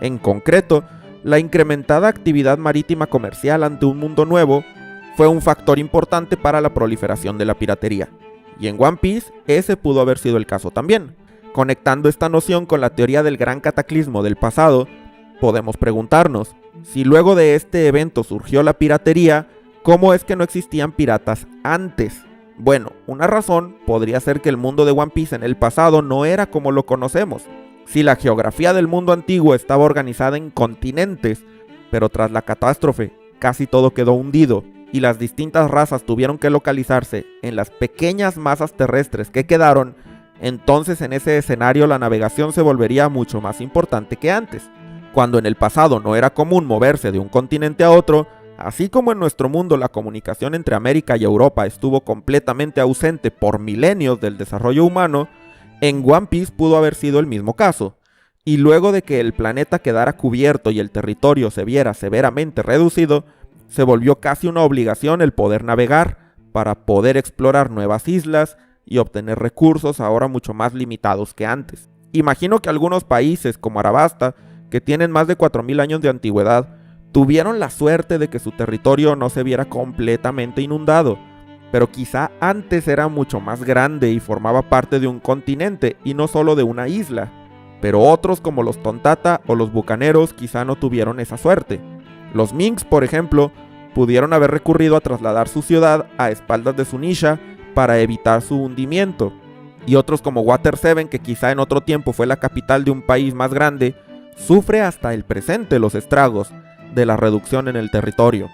En concreto, la incrementada actividad marítima comercial ante un mundo nuevo fue un factor importante para la proliferación de la piratería. Y en One Piece ese pudo haber sido el caso también. Conectando esta noción con la teoría del gran cataclismo del pasado, podemos preguntarnos, si luego de este evento surgió la piratería, ¿cómo es que no existían piratas antes? Bueno, una razón podría ser que el mundo de One Piece en el pasado no era como lo conocemos. Si la geografía del mundo antiguo estaba organizada en continentes, pero tras la catástrofe casi todo quedó hundido y las distintas razas tuvieron que localizarse en las pequeñas masas terrestres que quedaron, entonces en ese escenario la navegación se volvería mucho más importante que antes. Cuando en el pasado no era común moverse de un continente a otro, así como en nuestro mundo la comunicación entre América y Europa estuvo completamente ausente por milenios del desarrollo humano, en One Piece pudo haber sido el mismo caso, y luego de que el planeta quedara cubierto y el territorio se viera severamente reducido, se volvió casi una obligación el poder navegar para poder explorar nuevas islas y obtener recursos ahora mucho más limitados que antes. Imagino que algunos países como Arabasta, que tienen más de 4000 años de antigüedad, tuvieron la suerte de que su territorio no se viera completamente inundado, pero quizá antes era mucho más grande y formaba parte de un continente y no solo de una isla. Pero otros como los Tontata o los bucaneros quizá no tuvieron esa suerte. Los Minks, por ejemplo, pudieron haber recurrido a trasladar su ciudad a espaldas de Zunisha para evitar su hundimiento. Y otros como Water 7, que quizá en otro tiempo fue la capital de un país más grande, sufre hasta el presente los estragos de la reducción en el territorio.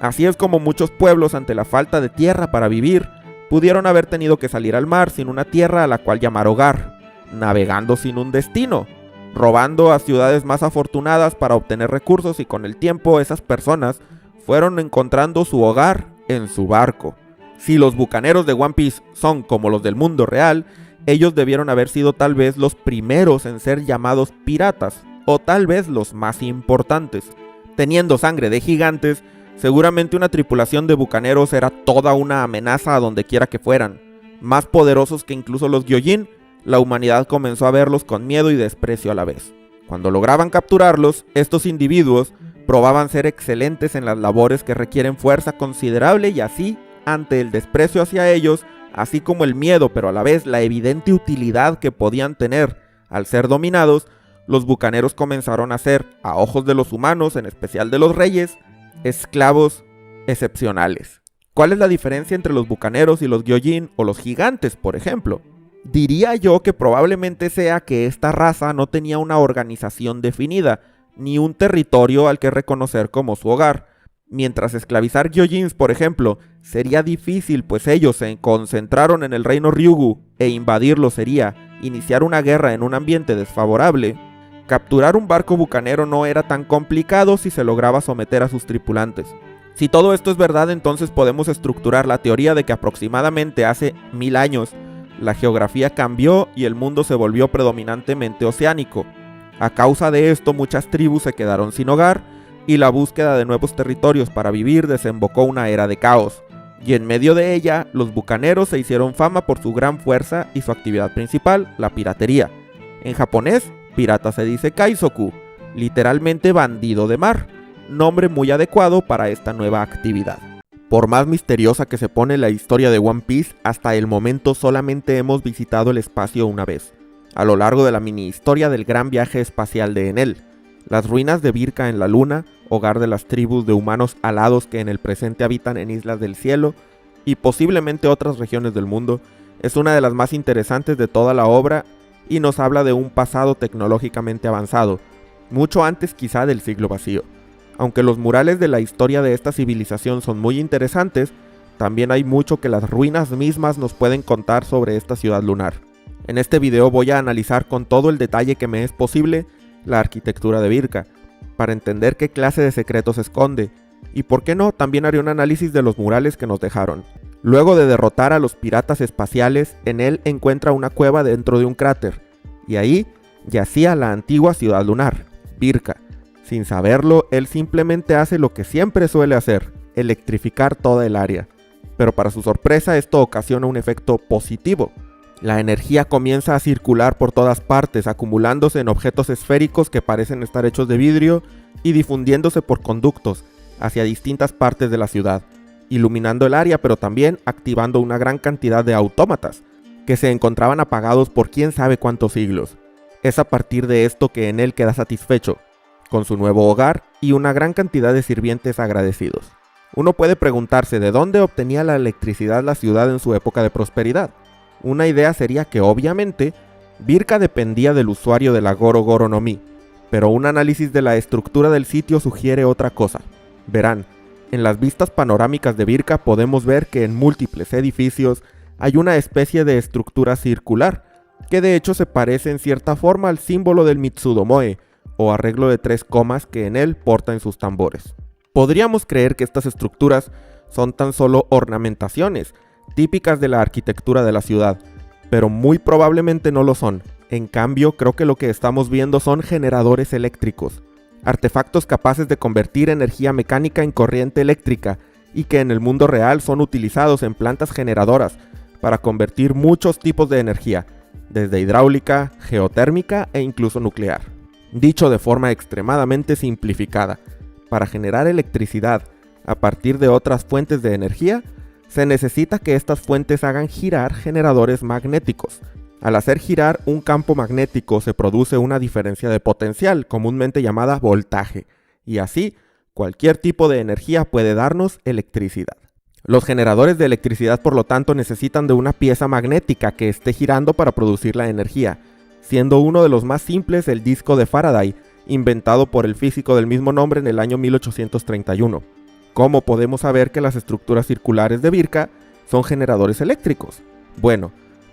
Así es como muchos pueblos, ante la falta de tierra para vivir, pudieron haber tenido que salir al mar sin una tierra a la cual llamar hogar, navegando sin un destino, robando a ciudades más afortunadas para obtener recursos, y con el tiempo esas personas fueron encontrando su hogar en su barco. Si los bucaneros de One Piece son como los del mundo real, ellos debieron haber sido tal vez los primeros en ser llamados piratas, o tal vez los más importantes. Teniendo sangre de gigantes, seguramente una tripulación de bucaneros era toda una amenaza a donde quiera que fueran. Más poderosos que incluso los Gyojin, la humanidad comenzó a verlos con miedo y desprecio a la vez. Cuando lograban capturarlos, estos individuos probaban ser excelentes en las labores que requieren fuerza considerable, y así, ante el desprecio hacia ellos, así como el miedo, pero a la vez la evidente utilidad que podían tener al ser dominados, los bucaneros comenzaron a ser, a ojos de los humanos, en especial de los reyes, esclavos excepcionales. ¿Cuál es la diferencia entre los bucaneros y los Gyojin o los gigantes, por ejemplo? Diría yo que probablemente sea que esta raza no tenía una organización definida, ni un territorio al que reconocer como su hogar, Mientras esclavizar Gyojins, por ejemplo, sería difícil, pues ellos se concentraron en el reino Ryugu e invadirlo sería iniciar una guerra en un ambiente desfavorable, capturar un barco bucanero no era tan complicado si se lograba someter a sus tripulantes. Si todo esto es verdad, entonces podemos estructurar la teoría de que aproximadamente hace 1000 años la geografía cambió y el mundo se volvió predominantemente oceánico. A causa de esto, muchas tribus se quedaron sin hogar y la búsqueda de nuevos territorios para vivir desembocó una era de caos. Y en medio de ella, los bucaneros se hicieron fama por su gran fuerza y su actividad principal, la piratería. En japonés, pirata se dice kaizoku, literalmente bandido de mar, nombre muy adecuado para esta nueva actividad. Por más misteriosa que se pone la historia de One Piece, hasta el momento solamente hemos visitado el espacio una vez, a lo largo de la mini historia del gran viaje espacial de Enel. Las ruinas de Birka en la luna, hogar de las tribus de humanos alados que en el presente habitan en islas del cielo y posiblemente otras regiones del mundo, es una de las más interesantes de toda la obra y nos habla de un pasado tecnológicamente avanzado, mucho antes quizá del siglo vacío. Aunque los murales de la historia de esta civilización son muy interesantes, también hay mucho que las ruinas mismas nos pueden contar sobre esta ciudad lunar. En este video voy a analizar con todo el detalle que me es posible la arquitectura de Birka, para entender qué clase de secretos esconde, y por qué no, también haré un análisis de los murales que nos dejaron. Luego de derrotar a los piratas espaciales, Enel encuentra una cueva dentro de un cráter, y ahí yacía la antigua ciudad lunar, Birka. Sin saberlo, él simplemente hace lo que siempre suele hacer, electrificar toda el área. Pero para su sorpresa, esto ocasiona un efecto positivo. La energía comienza a circular por todas partes, acumulándose en objetos esféricos que parecen estar hechos de vidrio y difundiéndose por conductos hacia distintas partes de la ciudad, iluminando el área, pero también activando una gran cantidad de autómatas que se encontraban apagados por quién sabe cuántos siglos. Es a partir de esto que Enel queda satisfecho con su nuevo hogar y una gran cantidad de sirvientes agradecidos. Uno puede preguntarse de dónde obtenía la electricidad la ciudad en su época de prosperidad. Una idea sería que obviamente Birka dependía del usuario de la Goro Goro no Mi, pero un análisis de la estructura del sitio sugiere otra cosa. Verán, en las vistas panorámicas de Birka podemos ver que en múltiples edificios hay una especie de estructura circular, que de hecho se parece en cierta forma al símbolo del Mitsudomoe, o arreglo de 3 comas que Enel porta en sus tambores. Podríamos creer que estas estructuras son tan solo ornamentaciones, típicas de la arquitectura de la ciudad, pero muy probablemente no lo son. En cambio, creo que lo que estamos viendo son generadores eléctricos, artefactos capaces de convertir energía mecánica en corriente eléctrica y que en el mundo real son utilizados en plantas generadoras para convertir muchos tipos de energía, desde hidráulica, geotérmica e incluso nuclear. Dicho de forma extremadamente simplificada, para generar electricidad a partir de otras fuentes de energía, se necesita que estas fuentes hagan girar generadores magnéticos. Al hacer girar un campo magnético se produce una diferencia de potencial, comúnmente llamada voltaje, y así cualquier tipo de energía puede darnos electricidad. Los generadores de electricidad, por lo tanto, necesitan de una pieza magnética que esté girando para producir la energía, siendo uno de los más simples el disco de Faraday, inventado por el físico del mismo nombre en el año 1831. ¿Cómo podemos saber que las estructuras circulares de Birka son generadores eléctricos? Bueno,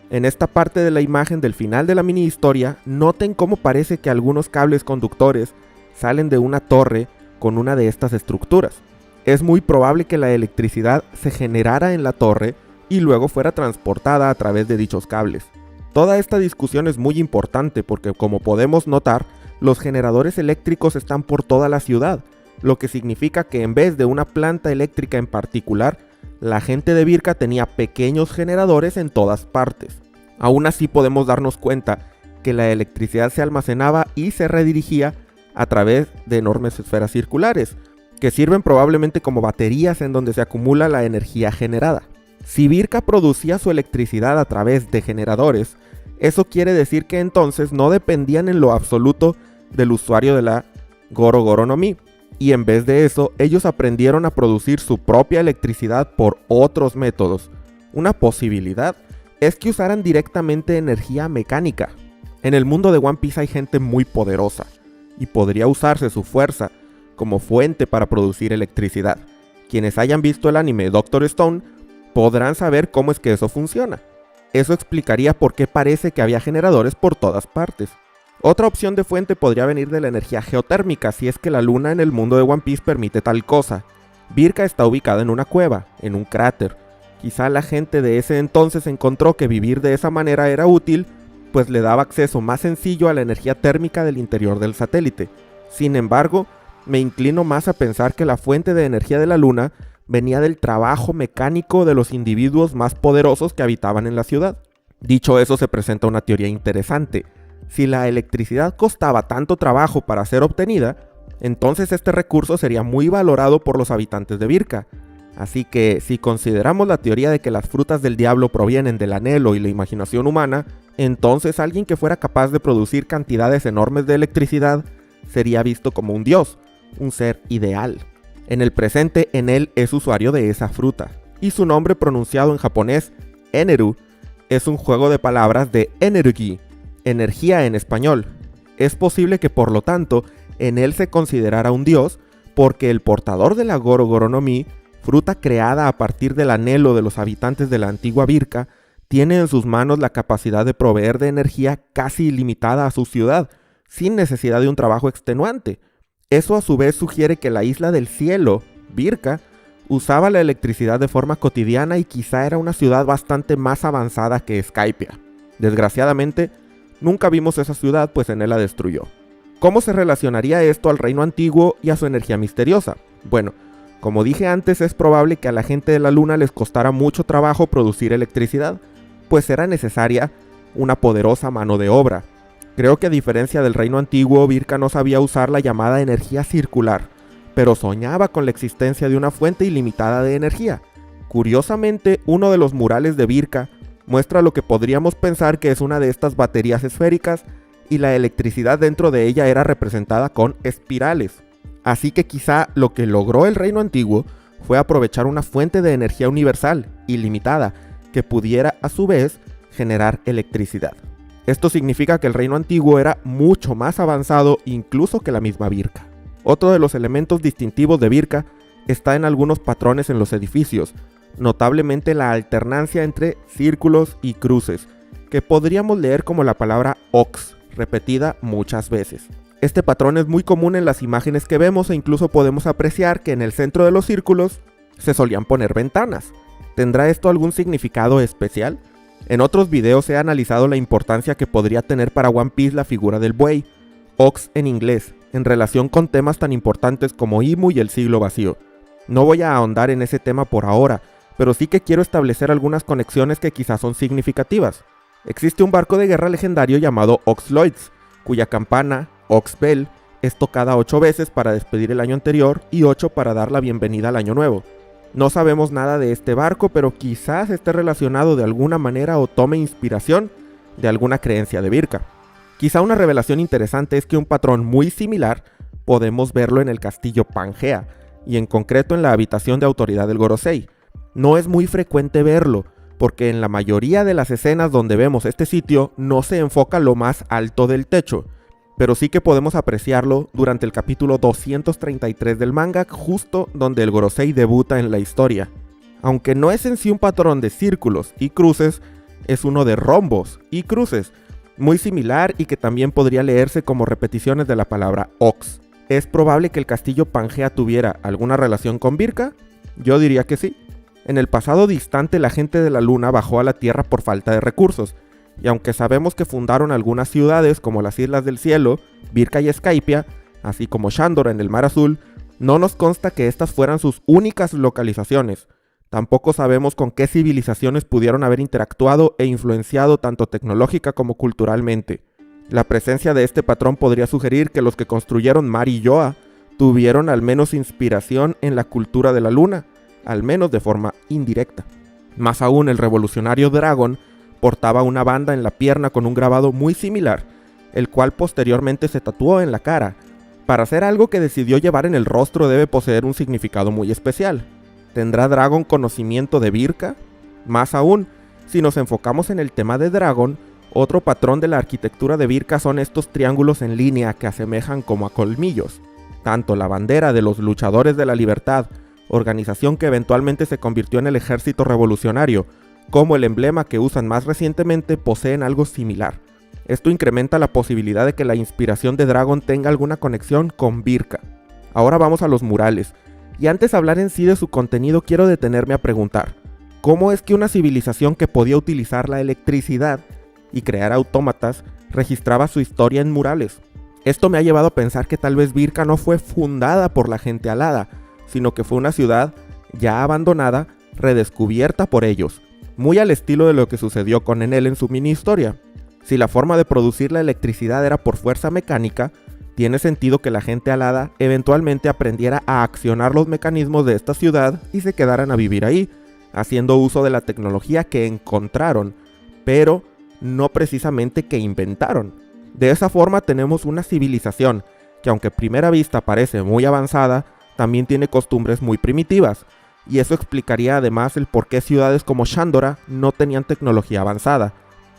en esta parte de la imagen del final de la mini historia, noten cómo parece que algunos cables conductores salen de una torre con una de estas estructuras. Es muy probable que la electricidad se generara en la torre y luego fuera transportada a través de dichos cables. Toda esta discusión es muy importante porque, como podemos notar, los generadores eléctricos están por toda la ciudad, lo que significa que en vez de una planta eléctrica en particular, la gente de Birka tenía pequeños generadores en todas partes. Aún así podemos darnos cuenta que la electricidad se almacenaba y se redirigía a través de enormes esferas circulares, que sirven probablemente como baterías en donde se acumula la energía generada. Si Birka producía su electricidad a través de generadores, eso quiere decir que entonces no dependían en lo absoluto del usuario de la Goro Goro no Mi, y en vez de eso, ellos aprendieron a producir su propia electricidad por otros métodos. Una posibilidad es que usaran directamente energía mecánica. En el mundo de One Piece hay gente muy poderosa, y podría usarse su fuerza como fuente para producir electricidad. Quienes hayan visto el anime Doctor Stone podrán saber cómo es que eso funciona. Eso explicaría por qué parece que había generadores por todas partes. Otra opción de fuente podría venir de la energía geotérmica, si es que la luna en el mundo de One Piece permite tal cosa. Birka está ubicada en una cueva, en un cráter. Quizá la gente de ese entonces encontró que vivir de esa manera era útil, pues le daba acceso más sencillo a la energía térmica del interior del satélite. Sin embargo, me inclino más a pensar que la fuente de energía de la luna venía del trabajo mecánico de los individuos más poderosos que habitaban en la ciudad. Dicho eso, se presenta una teoría interesante. Si la electricidad costaba tanto trabajo para ser obtenida, entonces este recurso sería muy valorado por los habitantes de Birka. Así que, si consideramos la teoría de que las frutas del diablo provienen del anhelo y la imaginación humana, entonces alguien que fuera capaz de producir cantidades enormes de electricidad sería visto como un dios, un ser ideal. En el presente, Enel es usuario de esa fruta, y su nombre pronunciado en japonés, Eneru, es un juego de palabras de energy, energía en español. Es posible que por lo tanto, Enel se considerara un dios, porque el portador de la Goro Goro no Mi, fruta creada a partir del anhelo de los habitantes de la antigua Birka, tiene en sus manos la capacidad de proveer de energía casi ilimitada a su ciudad, sin necesidad de un trabajo extenuante. Eso a su vez sugiere que la isla del cielo, Birka, usaba la electricidad de forma cotidiana y quizá era una ciudad bastante más avanzada que Skypiea. Desgraciadamente, nunca vimos esa ciudad, pues Enel la destruyó. ¿Cómo se relacionaría esto al reino antiguo y a su energía misteriosa? Bueno, como dije antes, es probable que a la gente de la luna les costara mucho trabajo producir electricidad, pues era necesaria una poderosa mano de obra. Creo que a diferencia del reino antiguo, Birka no sabía usar la llamada energía circular, pero soñaba con la existencia de una fuente ilimitada de energía. Curiosamente, uno de los murales de Birka muestra lo que podríamos pensar que es una de estas baterías esféricas, y la electricidad dentro de ella era representada con espirales. Así que quizá lo que logró el reino antiguo fue aprovechar una fuente de energía universal, ilimitada, que pudiera a su vez generar electricidad. Esto significa que el reino antiguo era mucho más avanzado incluso que la misma Birka. Otro de los elementos distintivos de Birka está en algunos patrones en los edificios, notablemente la alternancia entre círculos y cruces, que podríamos leer como la palabra Ox, repetida muchas veces. Este patrón es muy común en las imágenes que vemos e incluso podemos apreciar que en el centro de los círculos se solían poner ventanas. ¿Tendrá esto algún significado especial? En otros videos he analizado la importancia que podría tener para One Piece la figura del buey, Ox en inglés, en relación con temas tan importantes como Imu y el siglo vacío. No voy a ahondar en ese tema por ahora, pero sí que quiero establecer algunas conexiones que quizás son significativas. Existe un barco de guerra legendario llamado Oxloids, cuya campana, Ox Bell, es tocada 8 veces para despedir el año anterior y 8 para dar la bienvenida al año nuevo. No sabemos nada de este barco, pero quizás esté relacionado de alguna manera o tome inspiración de alguna creencia de Birka. Quizá una revelación interesante es que un patrón muy similar podemos verlo en el castillo Pangea, y en concreto en la habitación de autoridad del Gorosei. No es muy frecuente verlo, porque en la mayoría de las escenas donde vemos este sitio no se enfoca lo más alto del techo, pero sí que podemos apreciarlo durante el capítulo 233 del manga, justo donde el Gorosei debuta en la historia. Aunque no es en sí un patrón de círculos y cruces, es uno de rombos y cruces, muy similar y que también podría leerse como repeticiones de la palabra Ox. ¿Es probable que el castillo Pangea tuviera alguna relación con Birka? Yo diría que sí. En el pasado distante la gente de la luna bajó a la Tierra por falta de recursos, y aunque sabemos que fundaron algunas ciudades como las Islas del Cielo, Birka y Skypiea, así como Shandor en el Mar Azul, no nos consta que estas fueran sus únicas localizaciones. Tampoco sabemos con qué civilizaciones pudieron haber interactuado e influenciado tanto tecnológica como culturalmente. La presencia de este patrón podría sugerir que los que construyeron Mari y Yoa tuvieron al menos inspiración en la cultura de la luna, al menos de forma indirecta. Más aún, el revolucionario Dragon portaba una banda en la pierna con un grabado muy similar, el cual posteriormente se tatuó en la cara. Para hacer algo que decidió llevar en el rostro debe poseer un significado muy especial. ¿Tendrá Dragon conocimiento de Birka? Más aún, si nos enfocamos en el tema de Dragon, otro patrón de la arquitectura de Birka son estos triángulos en línea que asemejan como a colmillos. Tanto la bandera de los Luchadores de la Libertad, organización que eventualmente se convirtió en el Ejército Revolucionario, como el emblema que usan más recientemente poseen algo similar. Esto incrementa la posibilidad de que la inspiración de Dragon tenga alguna conexión con Birka. Ahora vamos a los murales, y antes de hablar en sí de su contenido quiero detenerme a preguntar, ¿cómo es que una civilización que podía utilizar la electricidad y crear autómatas registraba su historia en murales? Esto me ha llevado a pensar que tal vez Birka no fue fundada por la gente alada, sino que fue una ciudad ya abandonada, redescubierta por ellos, muy al estilo de lo que sucedió con Enel en su mini historia. Si la forma de producir la electricidad era por fuerza mecánica, tiene sentido que la gente alada eventualmente aprendiera a accionar los mecanismos de esta ciudad y se quedaran a vivir ahí, haciendo uso de la tecnología que encontraron, pero no precisamente que inventaron. De esa forma tenemos una civilización que, aunque a primera vista parece muy avanzada, también tiene costumbres muy primitivas, y eso explicaría además el por qué ciudades como Shandora no tenían tecnología avanzada,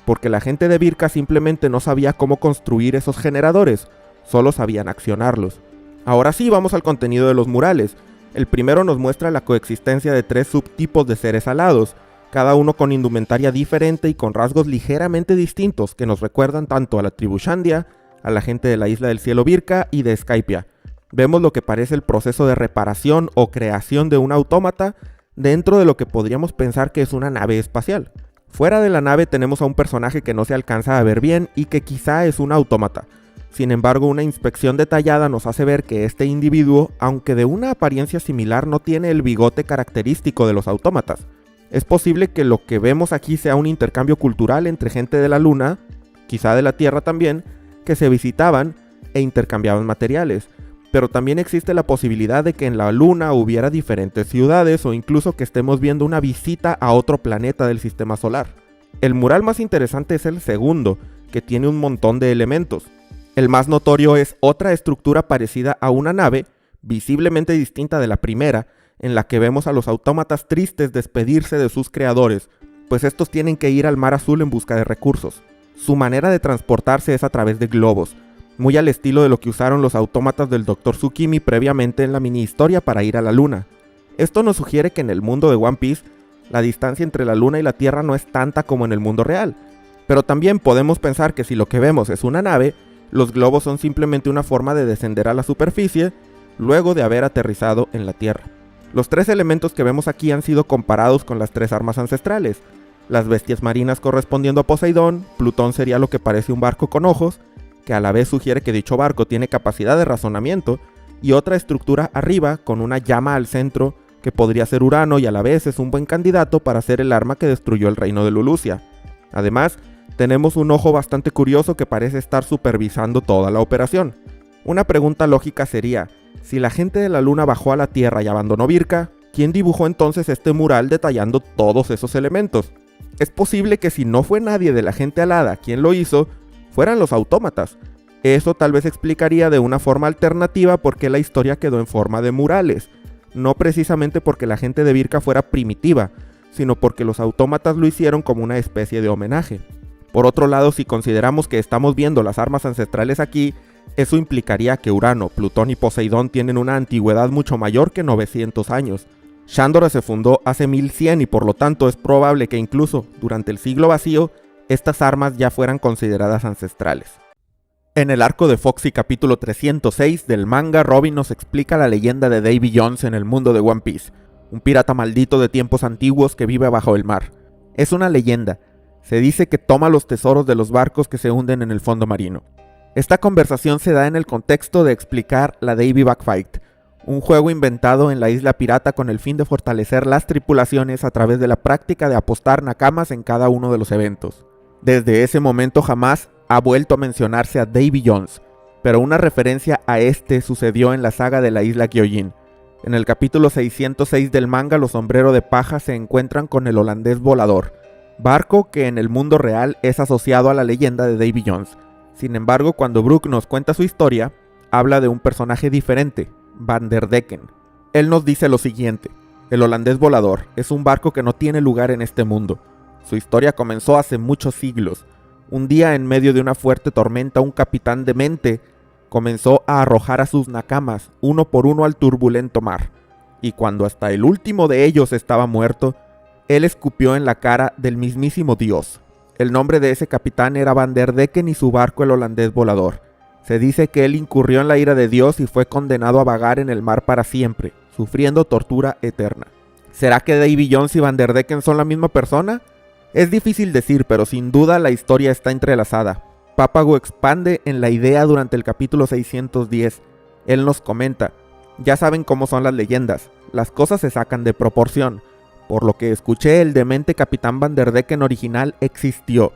porque la gente de Birka simplemente no sabía cómo construir esos generadores, solo sabían accionarlos. Ahora sí, vamos al contenido de los murales. El primero nos muestra la coexistencia de 3 subtipos de seres alados, cada uno con indumentaria diferente y con rasgos ligeramente distintos que nos recuerdan tanto a la tribu Shandia, a la gente de la isla del cielo Birka y de Skypia. Vemos lo que parece el proceso de reparación o creación de un autómata dentro de lo que podríamos pensar que es una nave espacial. Fuera de la nave tenemos a un personaje que no se alcanza a ver bien y que quizá es un autómata. Sin embargo, una inspección detallada nos hace ver que este individuo, aunque de una apariencia similar, no tiene el bigote característico de los autómatas. Es posible que lo que vemos aquí sea un intercambio cultural entre gente de la Luna, quizá de la Tierra también, que se visitaban e intercambiaban materiales. Pero también existe la posibilidad de que en la Luna hubiera diferentes ciudades o incluso que estemos viendo una visita a otro planeta del sistema solar. El mural más interesante es el segundo, que tiene un montón de elementos. El más notorio es otra estructura parecida a una nave, visiblemente distinta de la primera, en la que vemos a los autómatas tristes despedirse de sus creadores, pues estos tienen que ir al mar azul en busca de recursos. Su manera de transportarse es a través de globos, muy al estilo de lo que usaron los autómatas del Dr. Tsukimi previamente en la mini historia para ir a la Luna. Esto nos sugiere que en el mundo de One Piece, la distancia entre la Luna y la Tierra no es tanta como en el mundo real, pero también podemos pensar que si lo que vemos es una nave, los globos son simplemente una forma de descender a la superficie luego de haber aterrizado en la Tierra. Los 3 elementos que vemos aquí han sido comparados con las 3 armas ancestrales. Las bestias marinas correspondiendo a Poseidón, Plutón sería lo que parece un barco con ojos, que a la vez sugiere que dicho barco tiene capacidad de razonamiento, y otra estructura arriba con una llama al centro que podría ser Urano y a la vez es un buen candidato para ser el arma que destruyó el reino de Lulusia. Además, tenemos un ojo bastante curioso que parece estar supervisando toda la operación. Una pregunta lógica sería, si la gente de la Luna bajó a la Tierra y abandonó Birka, ¿quién dibujó entonces este mural detallando todos esos elementos? Es posible que si no fue nadie de la gente alada quien lo hizo, fueran los autómatas. Eso tal vez explicaría de una forma alternativa por qué la historia quedó en forma de murales, no precisamente porque la gente de Birka fuera primitiva, sino porque los autómatas lo hicieron como una especie de homenaje. Por otro lado, si consideramos que estamos viendo las armas ancestrales aquí, eso implicaría que Urano, Plutón y Poseidón tienen una antigüedad mucho mayor que 900 años. Shandora se fundó hace 1100 y por lo tanto es probable que incluso durante el siglo vacío, estas armas ya fueran consideradas ancestrales. En el arco de Foxy capítulo 306 del manga, Robin nos explica la leyenda de Davy Jones en el mundo de One Piece, un pirata maldito de tiempos antiguos que vive bajo el mar. Es una leyenda. Se dice que toma los tesoros de los barcos que se hunden en el fondo marino. Esta conversación se da en el contexto de explicar la Davy Backfight, un juego inventado en la isla pirata con el fin de fortalecer las tripulaciones a través de la práctica de apostar nakamas en cada uno de los eventos. Desde ese momento jamás ha vuelto a mencionarse a Davy Jones, pero una referencia a este sucedió en la saga de la isla Gyojin. En el capítulo 606 del manga, los sombreros de paja se encuentran con el holandés volador, barco que en el mundo real es asociado a la leyenda de Davy Jones. Sin embargo, cuando Brook nos cuenta su historia, habla de un personaje diferente, Van der Decken. Él nos dice lo siguiente: el holandés volador es un barco que no tiene lugar en este mundo. Su historia comenzó hace muchos siglos. Un día, en medio de una fuerte tormenta, un capitán demente comenzó a arrojar a sus nakamas uno por uno al turbulento mar, y cuando hasta el último de ellos estaba muerto, él escupió en la cara del mismísimo Dios. El nombre de ese capitán era Vanderdecken y su barco el holandés volador. Se dice que él incurrió en la ira de Dios y fue condenado a vagar en el mar para siempre, sufriendo tortura eterna. ¿Será que Davy Jones y Vanderdecken son la misma persona? Es difícil decir, pero sin duda la historia está entrelazada. Papago expande en la idea durante el capítulo 610. Él nos comenta: ya saben cómo son las leyendas, las cosas se sacan de proporción. Por lo que escuché, el demente capitán Vanderdecken original existió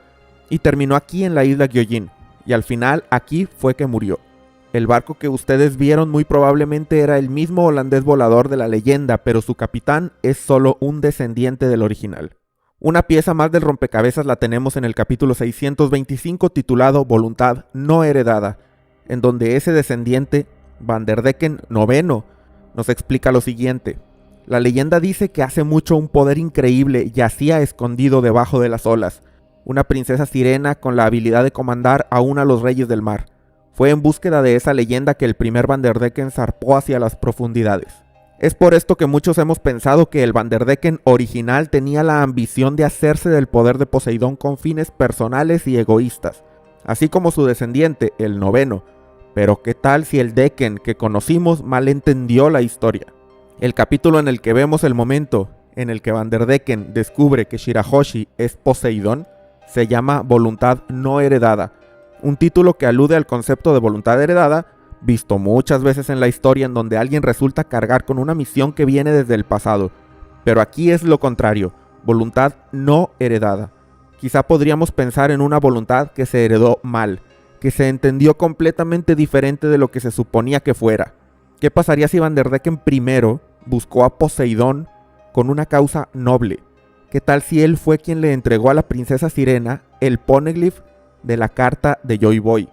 y terminó aquí en la isla Gyojin, y al final aquí fue que murió. El barco que ustedes vieron muy probablemente era el mismo holandés volador de la leyenda, pero su capitán es solo un descendiente del original. Una pieza más del rompecabezas la tenemos en el capítulo 625 titulado Voluntad no heredada, en donde ese descendiente, Vanderdecken IX, nos explica lo siguiente. La leyenda dice que hace mucho un poder increíble yacía escondido debajo de las olas, una princesa sirena con la habilidad de comandar aún a los reyes del mar. Fue en búsqueda de esa leyenda que el primer Vanderdecken zarpó hacia las profundidades. Es por esto que muchos hemos pensado que el Vanderdecken original tenía la ambición de hacerse del poder de Poseidón con fines personales y egoístas, así como su descendiente, el noveno. Pero ¿qué tal si el Decken que conocimos malentendió la historia? El capítulo en el que vemos el momento en el que Vanderdecken descubre que Shirahoshi es Poseidón se llama Voluntad no heredada, un título que alude al concepto de voluntad heredada, visto muchas veces en la historia en donde alguien resulta cargar con una misión que viene desde el pasado. Pero aquí es lo contrario, voluntad no heredada. Quizá podríamos pensar en una voluntad que se heredó mal, que se entendió completamente diferente de lo que se suponía que fuera. ¿Qué pasaría si Vanderdecken primero buscó a Poseidón con una causa noble? ¿Qué tal si él fue quien le entregó a la princesa sirena el poneglyph de la carta de Joy Boy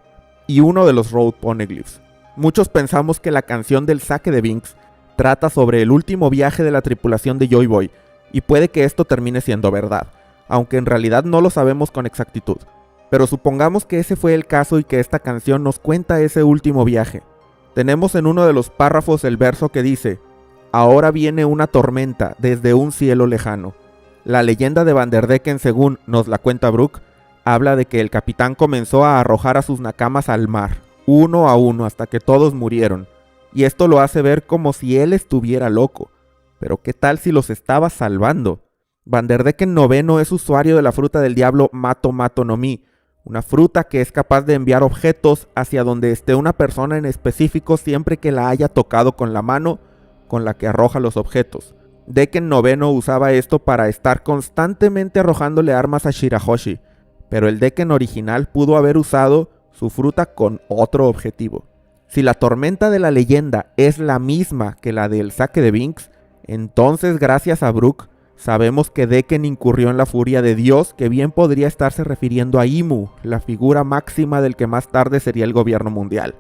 y uno de los Road Poneglyphs? Muchos pensamos que la canción del saque de Binks trata sobre el último viaje de la tripulación de Joy Boy, y puede que esto termine siendo verdad, aunque en realidad no lo sabemos con exactitud. Pero supongamos que ese fue el caso y que esta canción nos cuenta ese último viaje. Tenemos en uno de los párrafos el verso que dice: ahora viene una tormenta desde un cielo lejano. La leyenda de Vanderdecken, según nos la cuenta Brook, habla de que el capitán comenzó a arrojar a sus nakamas al mar, uno a uno, hasta que todos murieron, y esto lo hace ver como si él estuviera loco. Pero ¿qué tal si los estaba salvando? Vanderdecken IX es usuario de la fruta del diablo Mato Mato no Mi, una fruta que es capaz de enviar objetos hacia donde esté una persona en específico siempre que la haya tocado con la mano con la que arroja los objetos. Decken IX usaba esto para estar constantemente arrojándole armas a Shirahoshi, pero el Decken original pudo haber usado su fruta con otro objetivo. Si la tormenta de la leyenda es la misma que la del saque de Binks, entonces gracias a Brook sabemos que Decken incurrió en la furia de Dios, que bien podría estarse refiriendo a Imu, la figura máxima del que más tarde sería el gobierno mundial.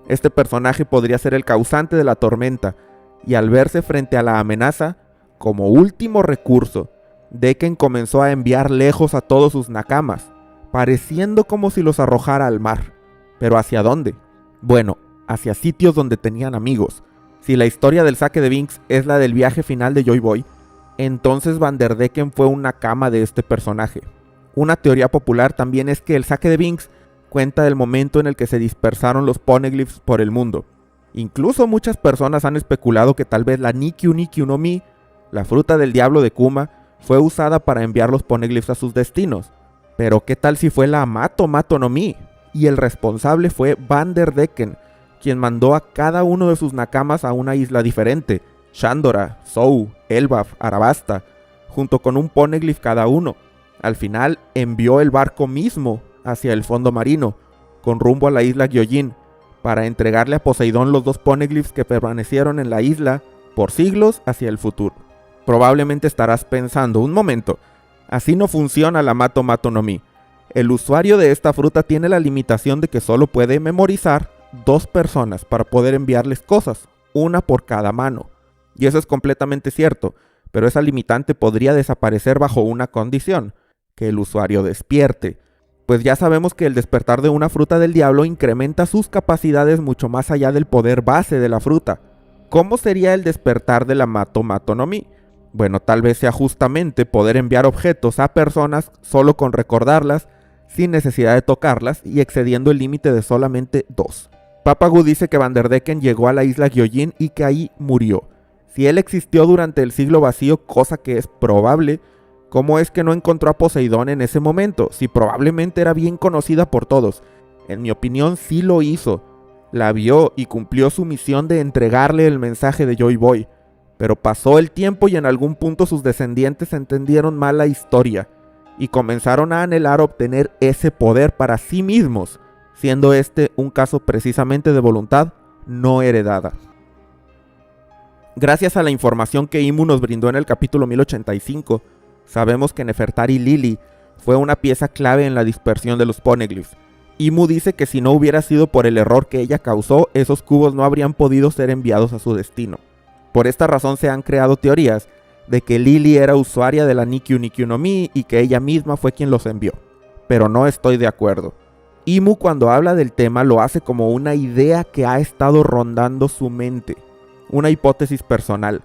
Este personaje podría ser el causante de la tormenta, y al verse frente a la amenaza, como último recurso, Decken comenzó a enviar lejos a todos sus nakamas, pareciendo como si los arrojara al mar. ¿Pero hacia dónde? Bueno, hacia sitios donde tenían amigos. Si la historia del saque de Binks es la del viaje final de Joy Boy, entonces Vanderdecken fue un nakama de este personaje. Una teoría popular también es que el saque de Binks cuenta del momento en el que se dispersaron los poneglyphs por el mundo. Incluso muchas personas han especulado que tal vez la Nikyu Nikyu no Mi, la fruta del diablo de Kuma, fue usada para enviar los poneglyphs a sus destinos. Pero ¿qué tal si fue la Mato Mato no Mi? Y el responsable fue Vanderdecken, quien mandó a cada uno de sus nakamas a una isla diferente, Shandora, Zou, Elbaf, Arabasta, junto con un poneglyph cada uno. Al final envió el barco mismo hacia el fondo marino, con rumbo a la isla Gyojin, para entregarle a Poseidón los dos poneglyphs que permanecieron en la isla por siglos hacia el futuro. Probablemente estarás pensando, un momento, así no funciona la Mato Mato no Mi. El usuario de esta fruta tiene la limitación de que solo puede memorizar 2 personas para poder enviarles cosas, una por cada mano. Y eso es completamente cierto, pero esa limitante podría desaparecer bajo una condición: que el usuario despierte. Pues ya sabemos que el despertar de una fruta del diablo incrementa sus capacidades mucho más allá del poder base de la fruta. ¿Cómo sería el despertar de la Mato Mato no Mi? Bueno, tal vez sea justamente poder enviar objetos a personas solo con recordarlas, sin necesidad de tocarlas y excediendo el límite de solamente 2. Papagu dice que Vanderdecken llegó a la isla Gyojin y que ahí murió. Si él existió durante el siglo vacío, cosa que es probable, ¿cómo es que no encontró a Poseidón en ese momento? Si probablemente era bien conocida por todos. En mi opinión sí lo hizo. La vio y cumplió su misión de entregarle el mensaje de Joy Boy. Pero pasó el tiempo y en algún punto sus descendientes entendieron mal la historia y comenzaron a anhelar obtener ese poder para sí mismos, siendo este un caso precisamente de voluntad no heredada. Gracias a la información que Imu nos brindó en el capítulo 1085, sabemos que Nefertari Lili fue una pieza clave en la dispersión de los poneglyphs. Imu dice que si no hubiera sido por el error que ella causó, esos cubos no habrían podido ser enviados a su destino. Por esta razón se han creado teorías de que Lili era usuaria de la Nikyu Nikyu no Mi y que ella misma fue quien los envió. Pero no estoy de acuerdo. Imu cuando habla del tema lo hace como una idea que ha estado rondando su mente. Una hipótesis personal,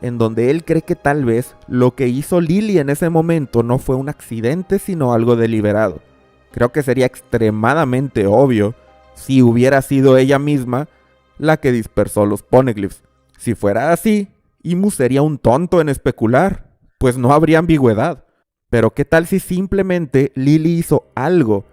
en donde él cree que tal vez lo que hizo Lili en ese momento no fue un accidente sino algo deliberado. Creo que sería extremadamente obvio si hubiera sido ella misma la que dispersó los poneglyphs. Si fuera así, Imu sería un tonto en especular, pues no habría ambigüedad. Pero ¿qué tal si simplemente Lili hizo algo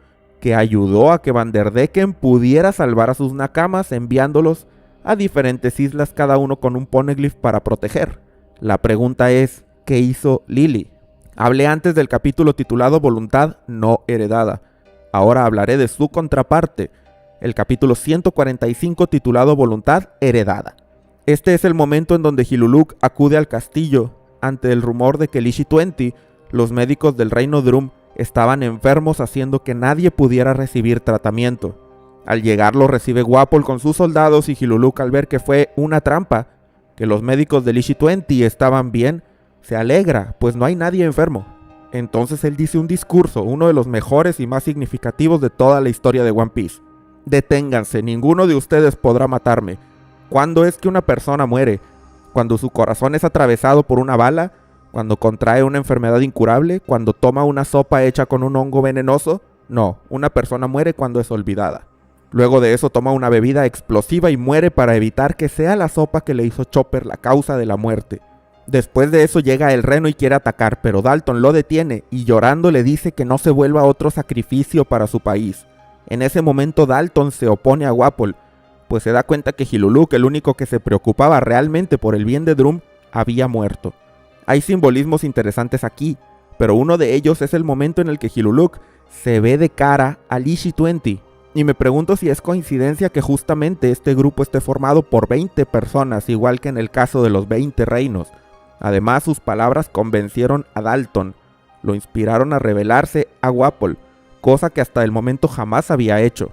que ayudó a que Vanderdecken pudiera salvar a sus nakamas enviándolos a diferentes islas cada uno con un poneglyph para proteger? La pregunta es, ¿qué hizo Lili? Hablé antes del capítulo titulado Voluntad no heredada. Ahora hablaré de su contraparte, el capítulo 145 titulado Voluntad heredada. Este es el momento en donde Hiluluk acude al castillo ante el rumor de que Lishi-20, los médicos del reino Drum, estaban enfermos haciendo que nadie pudiera recibir tratamiento. Al llegar lo recibe Wapol con sus soldados y Hiluluk al ver que fue una trampa, que los médicos de Lishi-20 estaban bien, se alegra, pues no hay nadie enfermo. Entonces él dice un discurso, uno de los mejores y más significativos de toda la historia de One Piece. Deténganse, ninguno de ustedes podrá matarme. ¿Cuándo es que una persona muere? ¿Cuando su corazón es atravesado por una bala? ¿Cuando contrae una enfermedad incurable? ¿Cuando toma una sopa hecha con un hongo venenoso? No, una persona muere cuando es olvidada. Luego de eso toma una bebida explosiva y muere para evitar que sea la sopa que le hizo Chopper la causa de la muerte. Después de eso llega el reno y quiere atacar, pero Dalton lo detiene y llorando le dice que no se vuelva otro sacrificio para su país. En ese momento Dalton se opone a Wapol, pues se da cuenta que Hiluluk, el único que se preocupaba realmente por el bien de Drum, había muerto. Hay simbolismos interesantes aquí, pero uno de ellos es el momento en el que Hiluluk se ve de cara a Lishi-20, y me pregunto si es coincidencia que justamente este grupo esté formado por 20 personas, igual que en el caso de los 20 reinos. Además, sus palabras convencieron a Dalton, lo inspiraron a rebelarse a Wapol, cosa que hasta el momento jamás había hecho.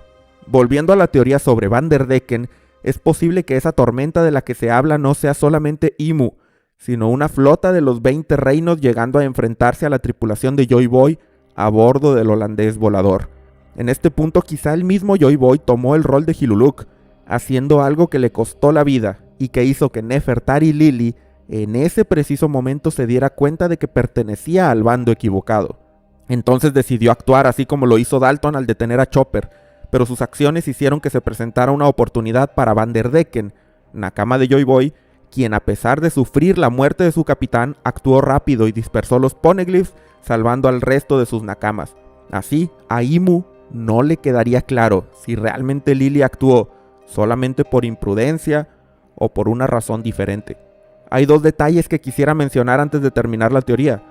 Volviendo a la teoría sobre Vanderdecken, es posible que esa tormenta de la que se habla no sea solamente Imu, sino una flota de los 20 reinos llegando a enfrentarse a la tripulación de Joy Boy a bordo del holandés volador. En este punto quizá el mismo Joy Boy tomó el rol de Hiluluk, haciendo algo que le costó la vida y que hizo que Nefertari Lili en ese preciso momento se diera cuenta de que pertenecía al bando equivocado. Entonces decidió actuar así como lo hizo Dalton al detener a Chopper, pero sus acciones hicieron que se presentara una oportunidad para Vanderdecken, nakama de Joy Boy, quien a pesar de sufrir la muerte de su capitán, actuó rápido y dispersó los poneglyphs, salvando al resto de sus nakamas. Así, a Imu no le quedaría claro si realmente Lili actuó solamente por imprudencia o por una razón diferente. Hay dos detalles que quisiera mencionar antes de terminar la teoría.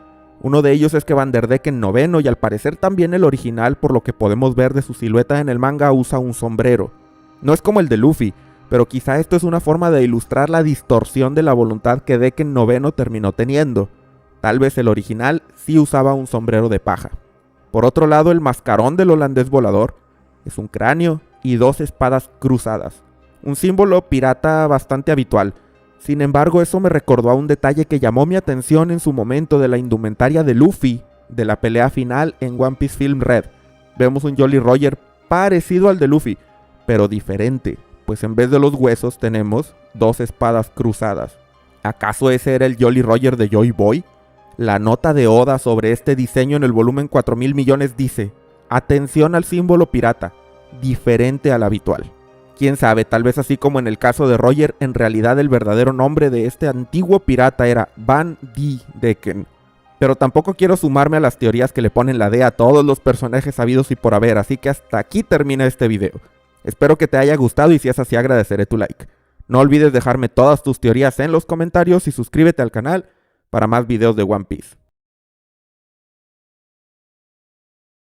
Uno de ellos es que Vanderdecken noveno, y al parecer también el original, por lo que podemos ver de su silueta en el manga, usa un sombrero. No es como el de Luffy, pero quizá esto es una forma de ilustrar la distorsión de la voluntad que Decken noveno terminó teniendo. Tal vez el original sí usaba un sombrero de paja. Por otro lado, el mascarón del holandés volador es un cráneo y dos espadas cruzadas. Un símbolo pirata bastante habitual. Sin embargo, eso me recordó a un detalle que llamó mi atención en su momento de la indumentaria de Luffy de la pelea final en One Piece Film Red. vemos un Jolly Roger parecido al de Luffy, pero diferente, pues en vez de los huesos tenemos dos espadas cruzadas. ¿Acaso ese era el Jolly Roger de Joy Boy? La nota de Oda sobre este diseño en el volumen 4.000 millones dice: atención al símbolo pirata, diferente al habitual. Quién sabe, tal vez así como en el caso de Roger, en realidad el verdadero nombre de este antiguo pirata era Van D. Decken. Pero tampoco quiero sumarme a las teorías que le ponen la D a todos los personajes habidos y por haber, así que hasta aquí termina este video. Espero que te haya gustado y si es así agradeceré tu like. No olvides dejarme todas tus teorías en los comentarios y suscríbete al canal para más videos de One Piece.